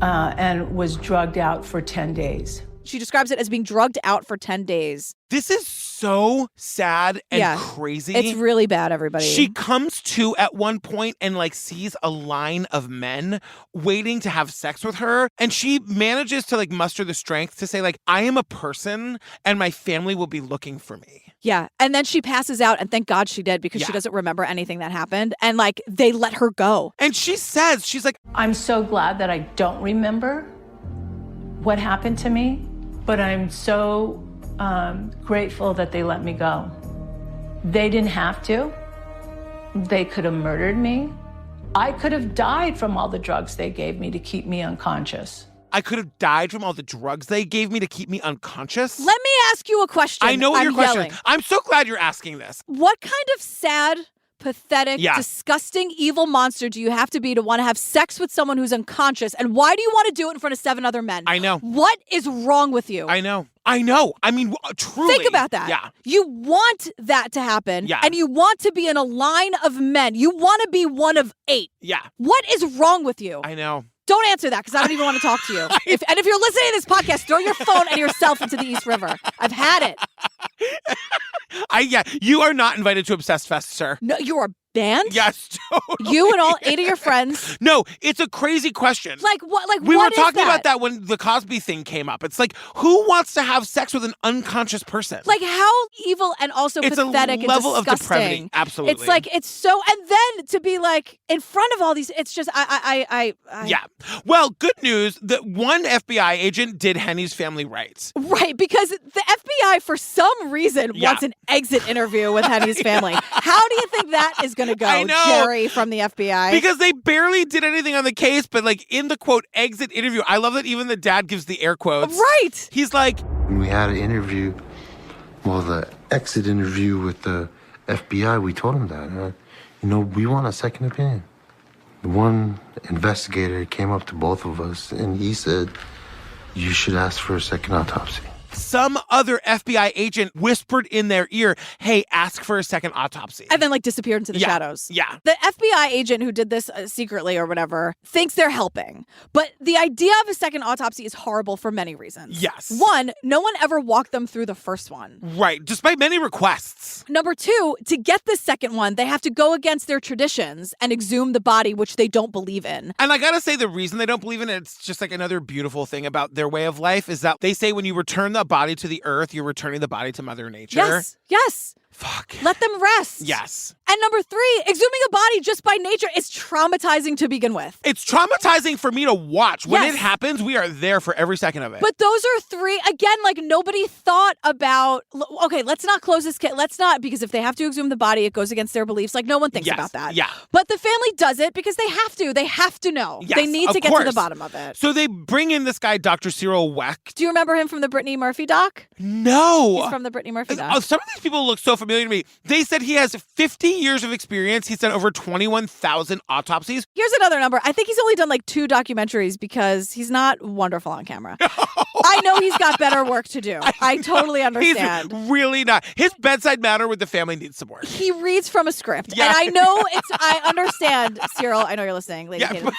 and was drugged out for 10 days. She describes it as being drugged out for 10 days. This is so sad and crazy. It's really bad, everybody. She comes to at one point and like sees a line of men waiting to have sex with her. And she manages to like muster the strength to say like, I am a person and my family will be looking for me. Yeah. And then she passes out, and thank God she did, because she doesn't remember anything that happened. And like, they let her go. And she says, she's like, I'm so glad that I don't remember what happened to me, but I'm so grateful that they let me go. They didn't have to. They could have murdered me. I could have died from all the drugs they gave me to keep me unconscious. I could have died from all the drugs they gave me to keep me unconscious. Let me ask you a question. I know what your question yelling. is. I'm so glad you're asking this. What kind of sad, pathetic, disgusting, evil monster do you have to be to want to have sex with someone who's unconscious? And why do you want to do it in front of 7 other men? I know. What is wrong with you? I know. I mean, truly. Think about that. Yeah. You want that to happen. Yeah. And you want to be in a line of men. You want to be one of 8. Yeah. What is wrong with you? I know. Don't answer that, because I don't even want to talk to you. If you're listening to this podcast, throw your phone and yourself into the East River. I've had it. You are not invited to Obsessed Fest, sir. No, you're a stand? Yes, totally. You and all 8 of your friends. No, it's a crazy question. Like what? Like we what were talking is about that when the Cosby thing came up. It's like, who wants to have sex with an unconscious person? Like how evil and also it's pathetic a level and of disgusting. depravity. Absolutely. It's like it's so, and then to be like in front of all these, it's just Yeah. Well, good news that one FBI agent did Henny's family rights. Right, because the FBI for some reason wants an exit interview with Henny's family. How do you think that is going to go, I know. Jerry from the FBI? Because they barely did anything on the case, but like in the quote exit interview, I love that even the dad gives the air quotes. Right. He's like, when we had an interview, well, the exit interview with the FBI, we told him that, we want a second opinion. One investigator came up to both of us and he said, you should ask for a second autopsy. Some other FBI agent whispered in their ear, hey, ask for a second autopsy. And then disappeared into the shadows. Yeah. The FBI agent who did this secretly or whatever thinks they're helping. But the idea of a second autopsy is horrible for many reasons. Yes. One, no one ever walked them through the first one. Right, despite many requests. Number two, to get the second one, they have to go against their traditions and exhume the body, which they don't believe in. And I gotta say, the reason they don't believe in it, it's just another beautiful thing about their way of life is that they say when you return the body to the earth, you're returning the body to Mother Nature. Yes. Fuck. Let them rest. Yes. And number three, exhuming a body just by nature is traumatizing to begin with. It's traumatizing for me to watch. When Yes. it happens, we are there for every second of it. But those are three, again, nobody thought about, okay, let's not close this case. Let's not, because if they have to exhume the body, it goes against their beliefs. No one thinks about that. Yeah. But the family does it because they have to. They have to know. Yes, they need of to get course. to the bottom of it. So they bring in this guy, Dr. Cyril Wecht. Do you remember him from the Brittany Murphy doc? No. He's from the Brittany Murphy doc. Some of these people look so familiar to me. They said he has 50 years of experience. He's done over 21,000 autopsies. Here's another number. I think he's only done 2 documentaries because he's not wonderful on camera. I know he's got better work to do. I totally understand. He's really not. His bedside manner with the family needs some work. He reads from a script. Yeah. And I know I understand, Cyril. I know you're listening. Lady Kate in 5.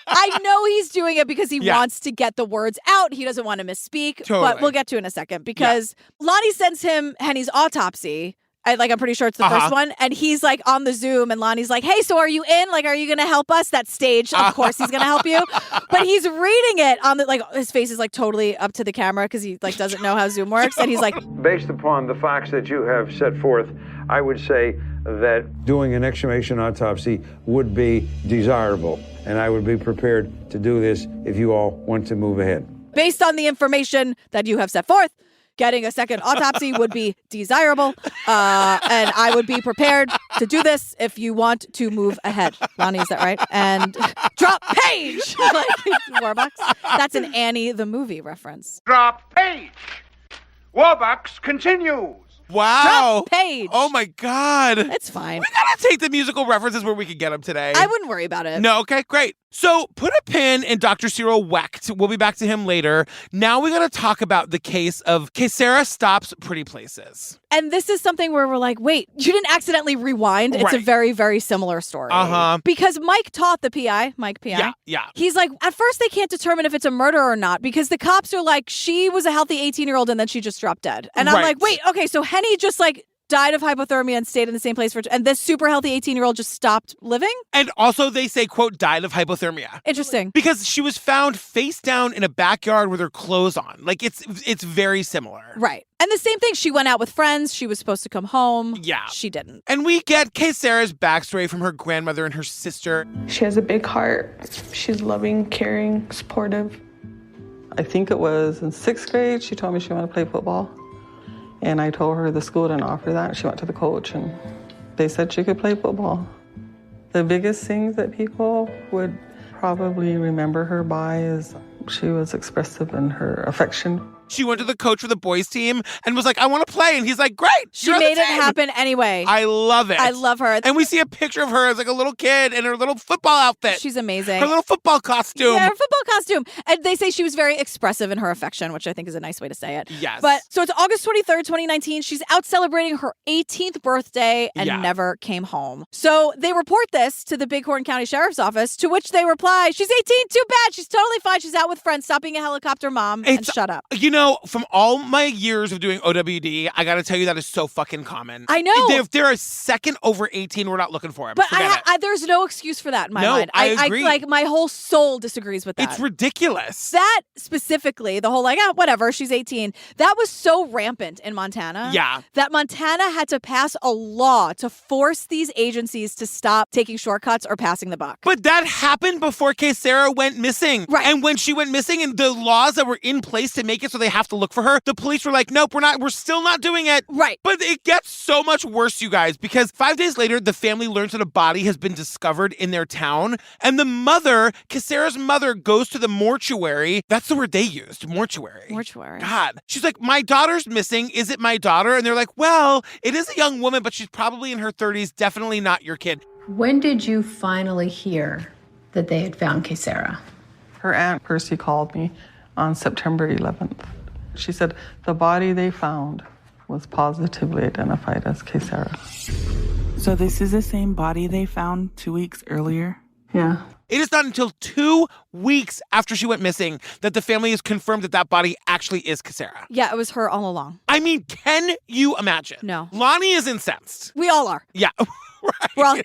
I know he's doing it because he wants to get the words out. He doesn't want to misspeak. Totally. But we'll get to it in a second because Loni sends him Henny's autopsy. I'm pretty sure it's the first one. And he's on the Zoom and Lonnie's like, hey, so are you in? Are you going to help us? That stage, of course he's going to help you. But he's reading it on the, his face is totally up to the camera because he doesn't know how Zoom works. And he's like, based upon the facts that you have set forth, I would say that doing an exhumation autopsy would be desirable. And I would be prepared to do this if you all want to move ahead. Based on the information that you have set forth, getting a second autopsy would be desirable, and I would be prepared to do this if you want to move ahead. Loni, is that right? And drop page! Warbucks. That's an Annie the movie reference. Drop page! Warbucks continues. Wow. Drop page. Oh my God. It's fine. We gotta take the musical references where we can get them today. I wouldn't worry about it. No, okay, great. So put a pin in Dr. Cyril Wecht. We'll be back to him later. Now we gotta talk about the case of Sarah Stops Pretty Places. And this is something where we're like, wait, you didn't accidentally rewind. It's a very, very similar story. Because Mike taught the PI, Mike PI. Yeah. He's like, at first they can't determine if it's a murder or not because the cops are like, she was a healthy 18-year-old and then she just dropped dead. And I'm like, wait, okay, so Henny just died of hypothermia and stayed in the same place and this super healthy 18-year-old just stopped living? And also they say, quote, died of hypothermia. Interesting. Because she was found face down in a backyard with her clothes on. It's very similar. Right. And the same thing, she went out with friends. She was supposed to come home. Yeah. She didn't. And we get Sarah's backstory from her grandmother and her sister. She has a big heart. She's loving, caring, supportive. I think it was in 6th grade, she told me she wanted to play football. And I told her the school didn't offer that. She went to the coach and they said she could play football. The biggest things that people would probably remember her by is she was expressive in her affection. She went to the coach for the boys team and was like, I want to play. And he's like, great. She made it happen anyway. I love it. I love her. And we see a picture of her as a little kid in her little football outfit. She's amazing. Her little football costume. Yeah, her football costume. And they say she was very expressive in her affection, which I think is a nice way to say it. Yes. But so it's August 23rd, 2019. She's out celebrating her 18th birthday and never came home. So they report this to the Bighorn County Sheriff's Office, to which they reply, she's 18, too bad. She's totally fine. She's out with friends. Stop being a helicopter mom and shut up. From all my years of doing OWD, I got to tell you that is so fucking common. I know. If they're a second over 18, we're not looking for him. But Forget it. there's no excuse for that in my mind. I agree. Like, my whole soul disagrees with that. It's ridiculous. That specifically, the whole whatever, she's 18, that was so rampant in Montana. Yeah. That Montana had to pass a law to force these agencies to stop taking shortcuts or passing the buck. But that happened before Sarah went missing. Right. And when she went missing and the laws that were in place to make it so they have to look for her, the police were like, nope, we're still not doing it. Right. But it gets so much worse, you guys, because 5 days later, the family learns that a body has been discovered in their town. And the mother, Sarah's mother, goes to the mortuary. That's the word they used, mortuary. Mortuary. God. She's like, my daughter's missing. Is it my daughter? And they're like, well, it is a young woman, but she's probably in her 30s. Definitely not your kid. When did you finally hear that they had found Sarah? Her Aunt Percy called me on September 11th. She said the body they found was positively identified as Sarah. So this is the same body they found 2 weeks earlier? Yeah. It is not until 2 weeks after she went missing that the family has confirmed that body actually is Sarah. Yeah, it was her all along. I mean, can you imagine? No. Loni is incensed. We all are. Yeah. Right. We're all,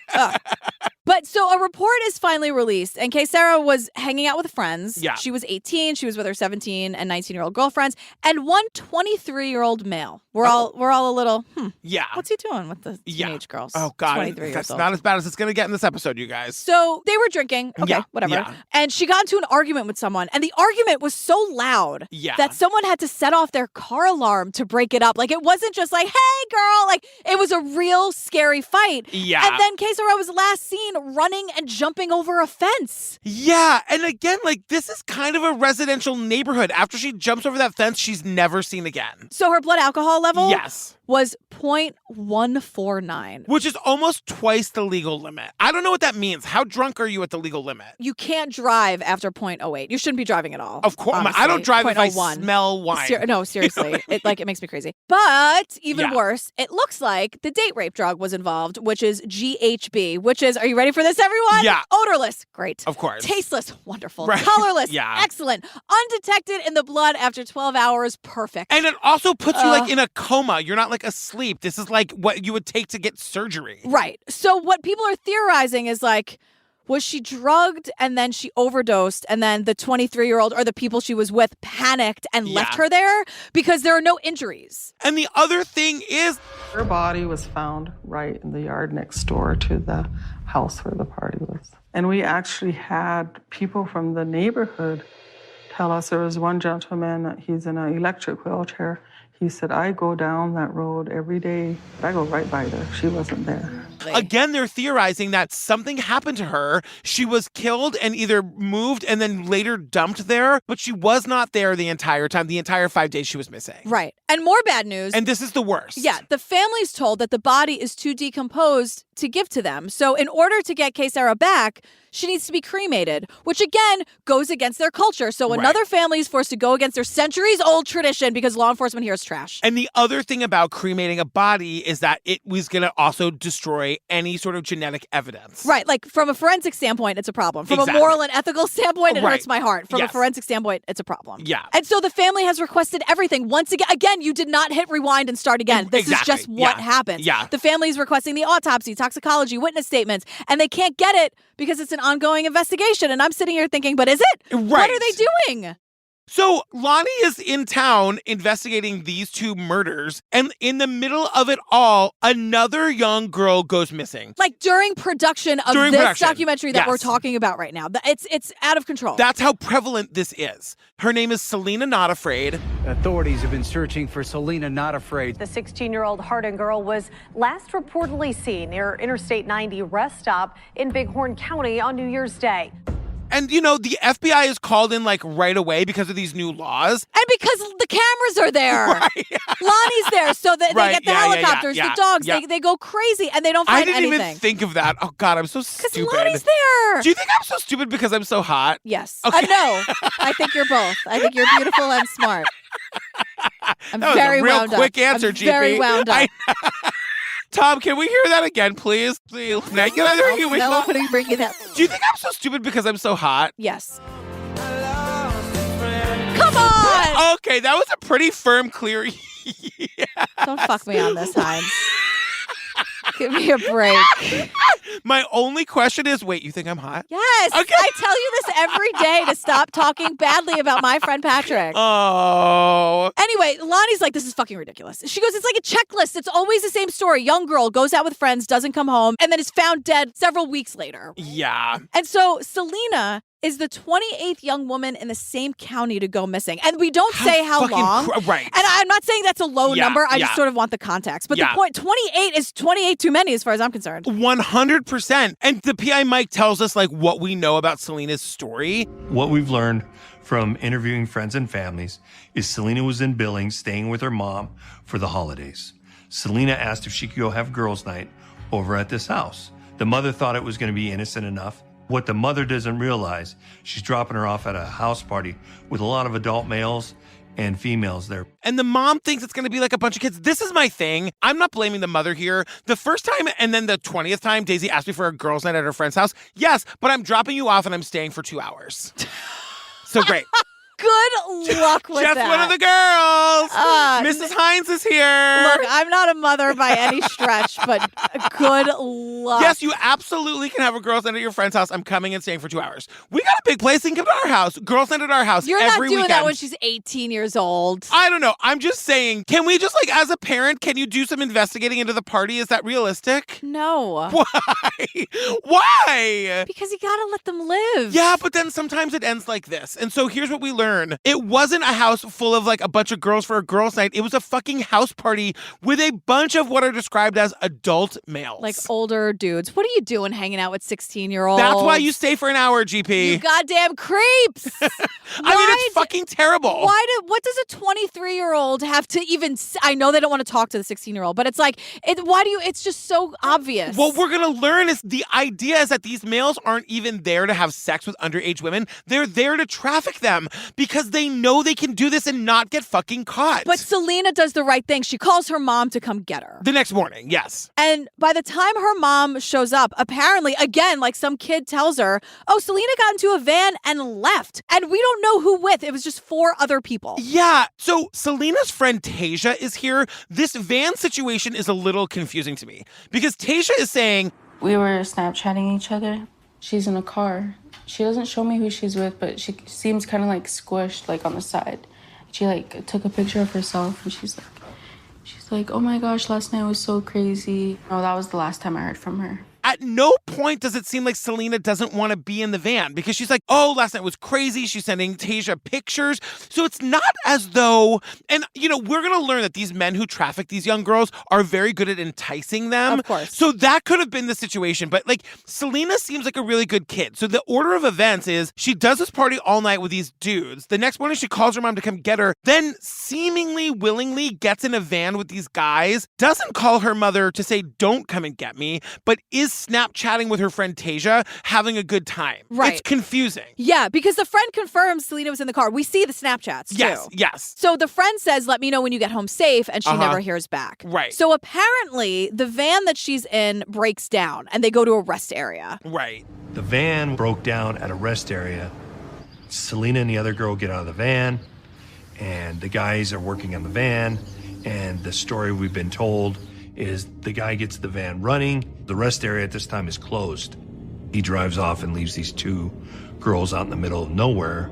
But so a report is finally released, and Sarah was hanging out with friends. Yeah. She was 18. She was with her 17 and 19-year-old girlfriends, and one 23-year-old male. We're all a little, Yeah. what's he doing with the teenage girls? Oh, God. 23 years That's old. not as bad as it's going to get in this episode, you guys. So they were drinking. Okay, Yeah, whatever. yeah. And she got into an argument with someone, and the argument was so loud that someone had to set off their car alarm to break it up. Like, it wasn't just like, hey, girl. Like, it was a real scary fight. Yeah. And then Sarah was last seen running and jumping over a fence. Yeah. And again, this is kind of a residential neighborhood. After she jumps over that fence, she's never seen again. So her blood alcohol level was 0.149. Which is almost twice the legal limit. I don't know what that means. How drunk are you at the legal limit? You can't drive after 0.08. You shouldn't be driving at all. Of course. Honestly. I don't drive if I 0.01. smell wine. No, seriously. It makes me crazy. But even worse, it looks like the date rape drug was involved, which is GHB, which is, are you ready for this, everyone? Yeah. Odorless. Great. Of course. Tasteless. Wonderful. Right. Colorless. Yeah. Excellent. Undetected in the blood after 12 hours. Perfect. And it also puts you in a coma. You're not asleep. This is what you would take to get surgery. Right. So what people are theorizing is was she drugged and then she overdosed and then the 23-year-old or the people she was with panicked and left her there because there are no injuries? And the other thing is, her body was found right in the yard next door to the house where the party was. And we actually had people from the neighborhood tell us there was one gentleman, he's in an electric wheelchair. He said, I go down that road every day, but I go right by there. She wasn't there. Again, they're theorizing that something happened to her. She was killed and either moved and then later dumped there, but she was not there the entire time, the entire 5 days she was missing. Right. And more bad news. And this is the worst. Yeah. The family's told that the body is too decomposed to give to them. So in order to get Sarah back, she needs to be cremated, which again goes against their culture. So another family is forced to go against their centuries-old tradition because law enforcement here is trash. And the other thing about cremating a body is that it was going to also destroy any sort of genetic evidence. Right. From a forensic standpoint, it's a problem. From a moral and ethical standpoint, it hurts my heart. From a forensic standpoint, it's a problem. Yeah. And so the family has requested everything. Once again, you did not hit rewind and start again. This is just what happens. Yeah. The family is requesting the autopsy, toxicology, witness statements, and they can't get it because it's an ongoing investigation. And I'm sitting here thinking, but is it? Right. What are they doing? So Loni is in town investigating these two murders, and in the middle of it all, another young girl goes missing. During production of this documentary that we're talking about right now. It's out of control. That's how prevalent this is. Her name is Selena Not Afraid. Authorities have been searching for Selena Not Afraid. The 16-year-old Hardin girl was last reportedly seen near Interstate 90 rest stop in Bighorn County on New Year's Day. And, the FBI is called in right away because of these new laws. And because the cameras are there. Right. Lonnie's there. So that they get the helicopters, the dogs, they go crazy and they don't find anything. I didn't even think of that. Oh, God, I'm so stupid. Because Lonnie's there. Do you think I'm so stupid because I'm so hot? Yes. Okay. No. I think you're both. I think you're beautiful and smart. I'm that was very a real wound quick up. answer, I'm GP. very wound up. Tom, can we hear that again, please? Please. Now you can hear you. Now I'm bringing that. Do you think I'm so stupid because I'm so hot? Yes. Come on! Okay, that was a pretty firm, clear. Don't fuck me on this, Hines. Give me a break. My only question is, wait, you think I'm hot? Yes. Okay. I tell you this every day to stop talking badly about my friend Patrick. Oh. Anyway, Lonnie's like, this is fucking ridiculous. She goes, it's like a checklist. It's always the same story. Young girl goes out with friends, doesn't come home, and then is found dead several weeks later. Yeah. And so Selena is the 28th young woman in the same county to go missing. And we don't say how long. Right. And I'm not saying that's a low number. I just sort of want the context. But the point, 28 is 28 too many as far as I'm concerned. 100%. And the PI Mike tells us like what we know about Selena's story. What we've learned from interviewing friends and families is Selena was in Billings staying with her mom for the holidays. Selena asked if she could go have girls' night over at this house. The mother thought it was going to be innocent enough. What the mother doesn't realize, she's dropping her off at a house party with a lot of adult males and females there. And the mom thinks it's going to be like a bunch of kids. This is my thing. I'm not blaming the mother here. The first time and then the 20th time Daisy asked me for a girls' night at her friend's house. Yes, but I'm dropping you off and I'm staying for 2 hours. So great. Good luck with Just that. one of the girls. Mrs. Hines is here. Look, I'm not a mother by any stretch, but good luck. Yes, you absolutely can have a girls' night at your friend's house. I'm coming and staying for 2 hours. We got a big place. You can come to our house. Girls' night at our house You're every not doing weekend. that when she's 18 years old. I don't know. I'm just saying, can we just like, as a parent, can you do some investigating into the party? Is that realistic? No. Why? Why? Because you gotta let them live. Yeah, but then sometimes it ends like this. And so here's what we learn. It wasn't a house full of like a bunch of girls for a girls' night. It was a fucking house party with a bunch of what are described as adult males. Like older dudes. What are you doing hanging out with 16-year-olds? That's why you stay for an hour, GP. You goddamn creeps. I mean, it's fucking terrible. What does a 23-year-old have to even I know they don't want to talk to the 16-year-old, but it's like, it's just so obvious. What we're going to learn is the idea is that these males aren't even there to have sex with underage women. They're there to traffic them because they know they can do this and not get fucking caught. But Selena does the right thing. She calls her mom to come get her. The next morning, yes. And by the time her mom shows up, apparently, again, like some kid tells her, oh, Selena got into a van and left. And we don't know who with. It was just 4 other people. Yeah. So Selena's friend Tasia is here. This van situation is a little confusing to me because Tasia is saying, we were Snapchatting each other. She's in a car. She doesn't show me who she's with, but she seems kind of like squished, like on the side. She like took a picture of herself and she's like, oh my gosh, last night was so crazy. Oh, that was the last time I heard from her. At no point does it seem like Selena doesn't want to be in the van because she's like, oh, last night was crazy. She's sending Tasia pictures. So it's not as though, and you know, we're going to learn that these men who traffic these young girls are very good at enticing them. Of course. So that could have been the situation. But like, Selena seems like a really good kid. So the order of events is she does this party all night with these dudes. The next morning she calls her mom to come get her, then seemingly willingly gets in a van with these guys, doesn't call her mother to say, don't come and get me, but is Snapchatting with her friend Tasia, having a good time. Right. It's confusing. Yeah, because the friend confirms Selena was in the car. We see the Snapchats, too. Yes. So the friend says, let me know when you get home safe, and she never hears back. Right. So apparently, the van that she's in breaks down, and they go to a rest area. Right. The van broke down at a rest area. Selena and the other girl get out of the van, and the guys are working on the van, and the story we've been told is the guy gets the van running. The rest area at this time is closed. He drives off and leaves these 2 girls out in the middle of nowhere.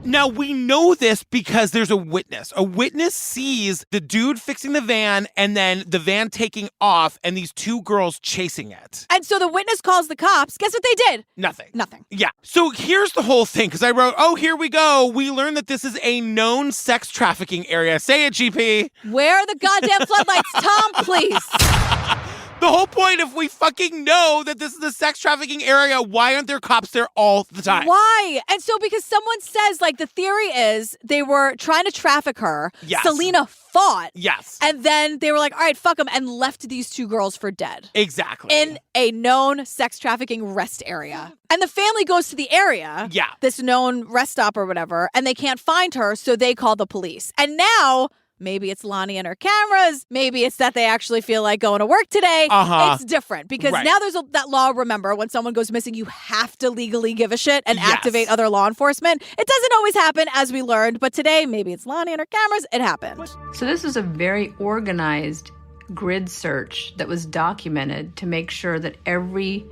Now, we know this because there's a witness. A witness sees the dude fixing the van and then the van taking off and these 2 girls chasing it. And so the witness calls the cops. Guess what they did? Nothing. Yeah. So here's the whole thing, because I wrote, oh, here we go. We learned that this is a known sex trafficking area. Say it, GP. Where are the goddamn floodlights? Tom, please. The whole point, if we fucking know that this is a sex trafficking area, why aren't there cops there all the time? Why? And so because someone says, like, the theory is they were trying to traffic her. Yes. Selena fought. Yes. And then they were like, all right, fuck them, and left these 2 girls for dead. Exactly. In a known sex trafficking rest area. And the family goes to the area. Yeah. This known rest stop or whatever, and they can't find her, so they call the police. And now Maybe it's Loni and her cameras. Maybe it's that they actually feel like going to work today. It's different because now there's that law, remember, when someone goes missing, you have to legally give a shit and activate other law enforcement. It doesn't always happen, as we learned, but today, maybe it's Loni and her cameras. It happened. So this was a very organized grid search that was documented to make sure that every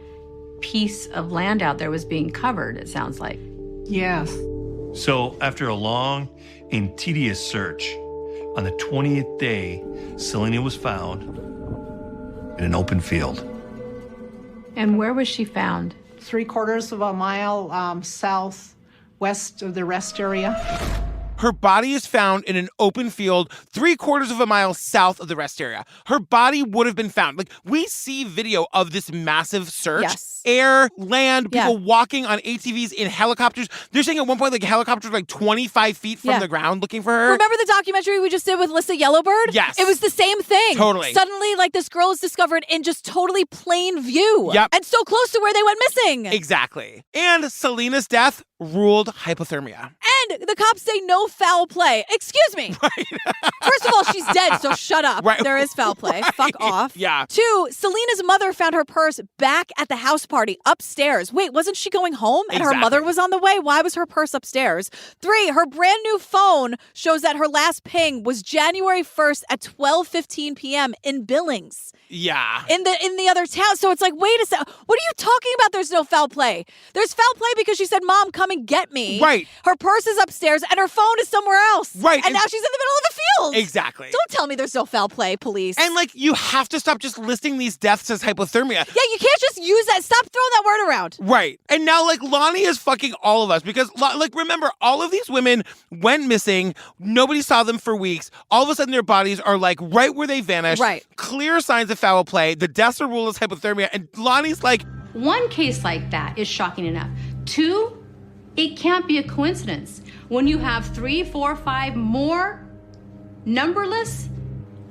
piece of land out there was being covered, it sounds like. Yes. So after a long and tedious search, on the 20th day, Selena was found in an open field. And where was she found? 3/4 of a mile southwest of the rest area. Her body is found in an open field 3/4 of a mile south of the rest area. Her body would have been found. Like, we see video of this massive search. Yes. Air, land, people walking on ATVs in helicopters. They're saying at one point, like, helicopters like 25 feet from the ground looking for her. Remember the documentary we just did with Lissa Yellowbird? Yes. It was the same thing. Totally. Suddenly, like, this girl is discovered in just totally plain view. Yep. And so close to where they went missing. Exactly. And Selena's death ruled hypothermia. And the cops say no foul play. Excuse me. First of all, she's dead, so shut up. There is foul play. Fuck off. Yeah. 2, Selena's mother found her purse back at the house party upstairs. Wait, wasn't she going home and her mother was on the way? Why was her purse upstairs? 3, her brand new phone shows that her last ping was January 1st at 12:15 p.m. in Billings. Yeah. In the other town. So it's like, wait a second. What are you talking about? There's no foul play. There's foul play because she said, Mom, come and get me. Right. Her purse is upstairs and her phone is somewhere else. Right. And now she's in the middle of the field. Exactly. Don't tell me there's no foul play, police. And, like, you have to stop just listing these deaths as hypothermia. Yeah, you can't just use that. Stop throwing that word around. Right. And now, like, Loni is fucking all of us because, like, remember, all of these women went missing. Nobody saw them for weeks. All of a sudden, their bodies are, like, right where they vanished. Right. Clear signs of foul play. The deaths are ruled as hypothermia. And Lonnie's like... One case like that is shocking enough. 2, it can't be a coincidence. When you have 3, 4, 5 more numberless,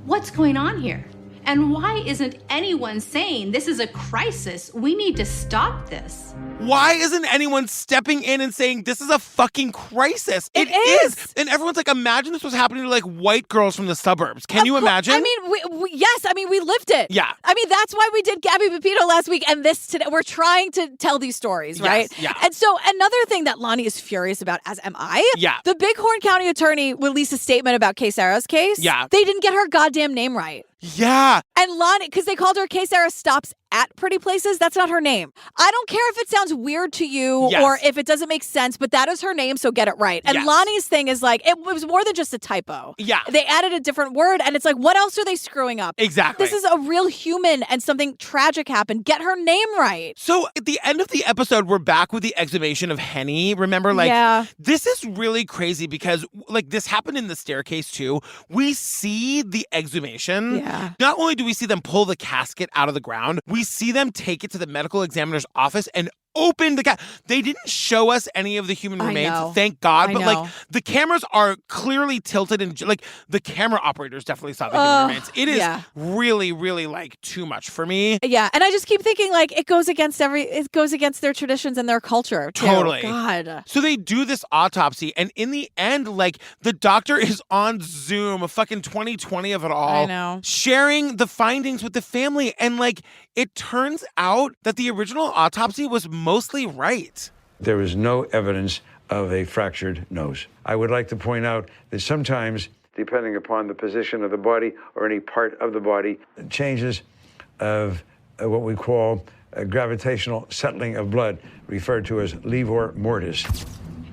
what's going on here? And why isn't anyone saying this is a crisis? We need to stop this. Why isn't anyone stepping in and saying this is a fucking crisis? It is. And everyone's like, imagine this was happening to like white girls from the suburbs. Can you imagine? I mean, yes. I mean, we lived it. Yeah. I mean, that's why we did Gabby Pepito last week and this today. We're trying to tell these stories, right? Yes, yeah. And so another thing that Loni is furious about, as am I. Yeah. The Bighorn County attorney released a statement about Kay Sarah's case. Yeah. They didn't get her goddamn name right. Yeah. And Loni, because they called her Kay Sarah Stops at Pretty Places. That's not her name. I don't care if it sounds weird to you or if it doesn't make sense, but that is her name, so get it right. And Lonnie's thing is like, it was more than just a typo. Yeah. They added a different word, and it's like, what else are they screwing up? Exactly. This is a real human, and something tragic happened. Get her name right. So at the end of the episode, we're back with the exhumation of Henny. Remember, like, this is really crazy because, like, this happened in the staircase, too. We see the exhumation. Yeah. Not only do we see them pull the casket out of the ground, we see them take it to the medical examiner's office and open the They didn't show us any of the human remains, thank God. But like the cameras are clearly tilted and like the camera operators definitely saw the human remains. It is really, really like too much for me. Yeah, and I just keep thinking like it goes against their traditions and their culture too. Totally. God. So they do this autopsy, and in the end, like the doctor is on Zoom, a fucking 2020 of it all. I know. Sharing the findings with the family, and like it turns out that the original autopsy was mostly right. There is no evidence of a fractured nose. I would like to point out that sometimes, depending upon the position of the body or any part of the body, changes of what we call a gravitational settling of blood, referred to as livor mortis.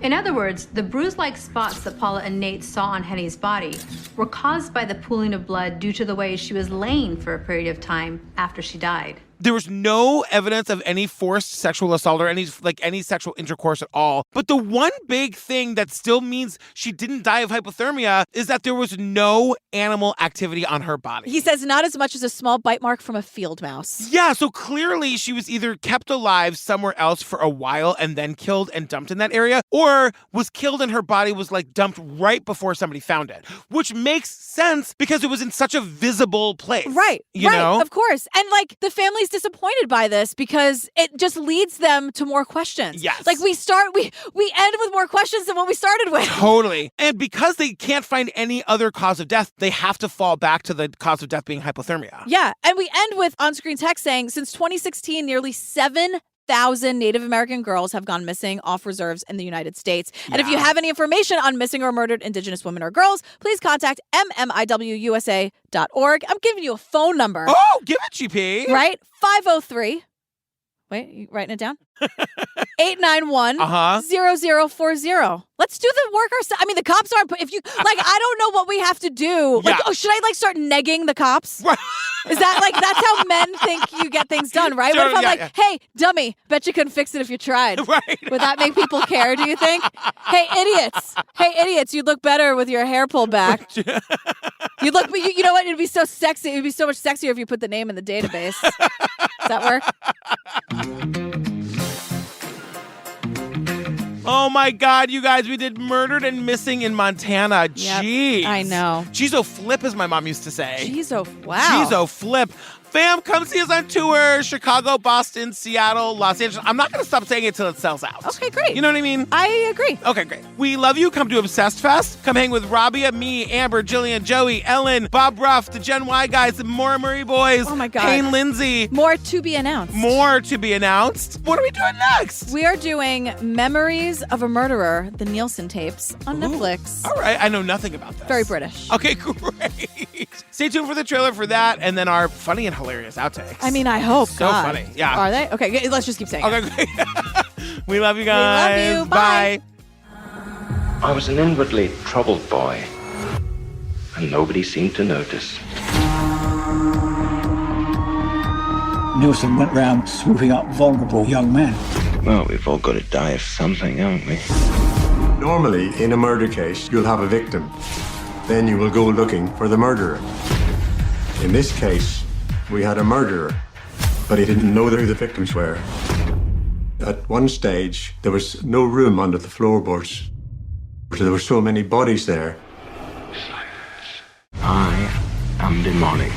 In other words, the bruise-like spots that Paula and Nate saw on Henny's body were caused by the pooling of blood due to the way she was laying for a period of time after she died. There was no evidence of any forced sexual assault or any sexual intercourse at all. But the one big thing that still means she didn't die of hypothermia is that there was no animal activity on her body. He says not as much as a small bite mark from a field mouse. Yeah, so clearly she was either kept alive somewhere else for a while and then killed and dumped in that area, or was killed and her body was like dumped right before somebody found it, which makes sense because it was in such a visible place. Right, you know? Of course. And like the family always disappointed by this because it just leads them to more questions. Yes. Like we end with more questions than what we started with. Totally. And because they can't find any other cause of death, they have to fall back to the cause of death being hypothermia. Yeah. And we end with on-screen text saying, since 2016, nearly 7,000 Native American girls have gone missing off reserves in the United States. And if you have any information on missing or murdered Indigenous women or girls, please contact MMIWUSA.org. I'm giving you a phone number. Oh, give it, GP. Right? 503. Wait, you writing it down? 891-0040. Let's do the work ourselves. I mean, the cops aren't, if you, like, I don't know what we have to do. Like, should I, like, start negging the cops? Is that, like, that's how men think you get things done, right? Sure, what if I'm hey, dummy, bet you couldn't fix it if you tried. Right. Would that make people care, do you think? Hey, idiots, you'd look better with your hair pulled back. You know what? It'd be so sexy. It'd be so much sexier if you put the name in the database. Does that work? Oh my God, you guys, we did murdered and missing in Montana. Yep, Jeez. I know. Jeez-o flip, as my mom used to say. Wow. Jeez-o flip. Fam, come see us on tour. Chicago, Boston, Seattle, Los Angeles. I'm not going to stop saying it till it sells out. Okay, great. You know what I mean? I agree. Okay, great. We love you. Come to Obsessed Fest. Come hang with Rabia, me, Amber, Jillian, Joey, Ellen, Bob Ruff, the Gen Y guys, the Maura Murray boys. Oh my God. Payne Lindsay. More to be announced. What are we doing next? We are doing Memories of a Murderer, the Nielsen tapes on Netflix. All right. I know nothing about this. Very British. Okay, great. Stay tuned for the trailer for that and then our funny and hilarious outtakes. I mean, I hope. So God. funny. Yeah. Are they? Okay, let's just keep saying Okay, great. We love you guys. We love you. Bye. I was an inwardly troubled boy, and nobody seemed to notice. Nielsen went round swooping up vulnerable young men. Well, we've all got to die of something, haven't we? Normally, in a murder case, you'll have a victim. Then you will go looking for the murderer. In this case, we had a murderer, but he didn't know who the victims were. At one stage, there was no room under the floorboards. There were so many bodies there. I am demonic.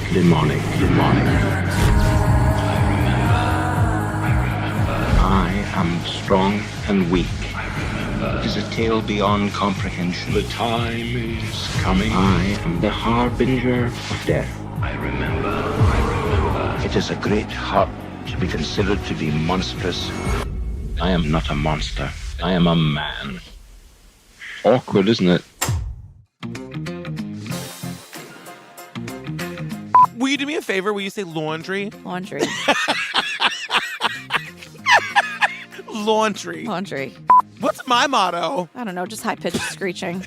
I am strong and weak. It is a tale beyond comprehension. The time is coming. I am the harbinger of death. I remember. It is a great hurt to be considered to be monstrous. I am not a monster. I am a man. Awkward, isn't it? Will you do me a favor? Will you say laundry? Laundry. Laundry. What's my motto? I don't know, just high-pitched screeching.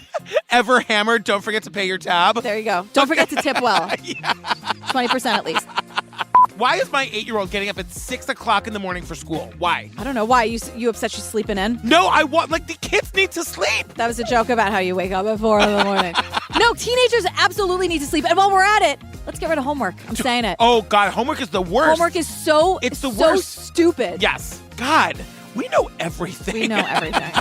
Ever hammered, don't forget to pay your tab. There you go. Don't forget to tip well. 20% at least. Why is my 8-year-old getting up at 6 o'clock in the morning for school? Why? I don't know. Why? You upset she's sleeping in? No, the kids need to sleep. That was a joke about how you wake up at 4 in the morning. No, teenagers absolutely need to sleep. And while we're at it, let's get rid of homework. I'm saying it. Oh, God, homework is the worst. Homework is so worst. stupid. Yes. God, we know everything. We know everything.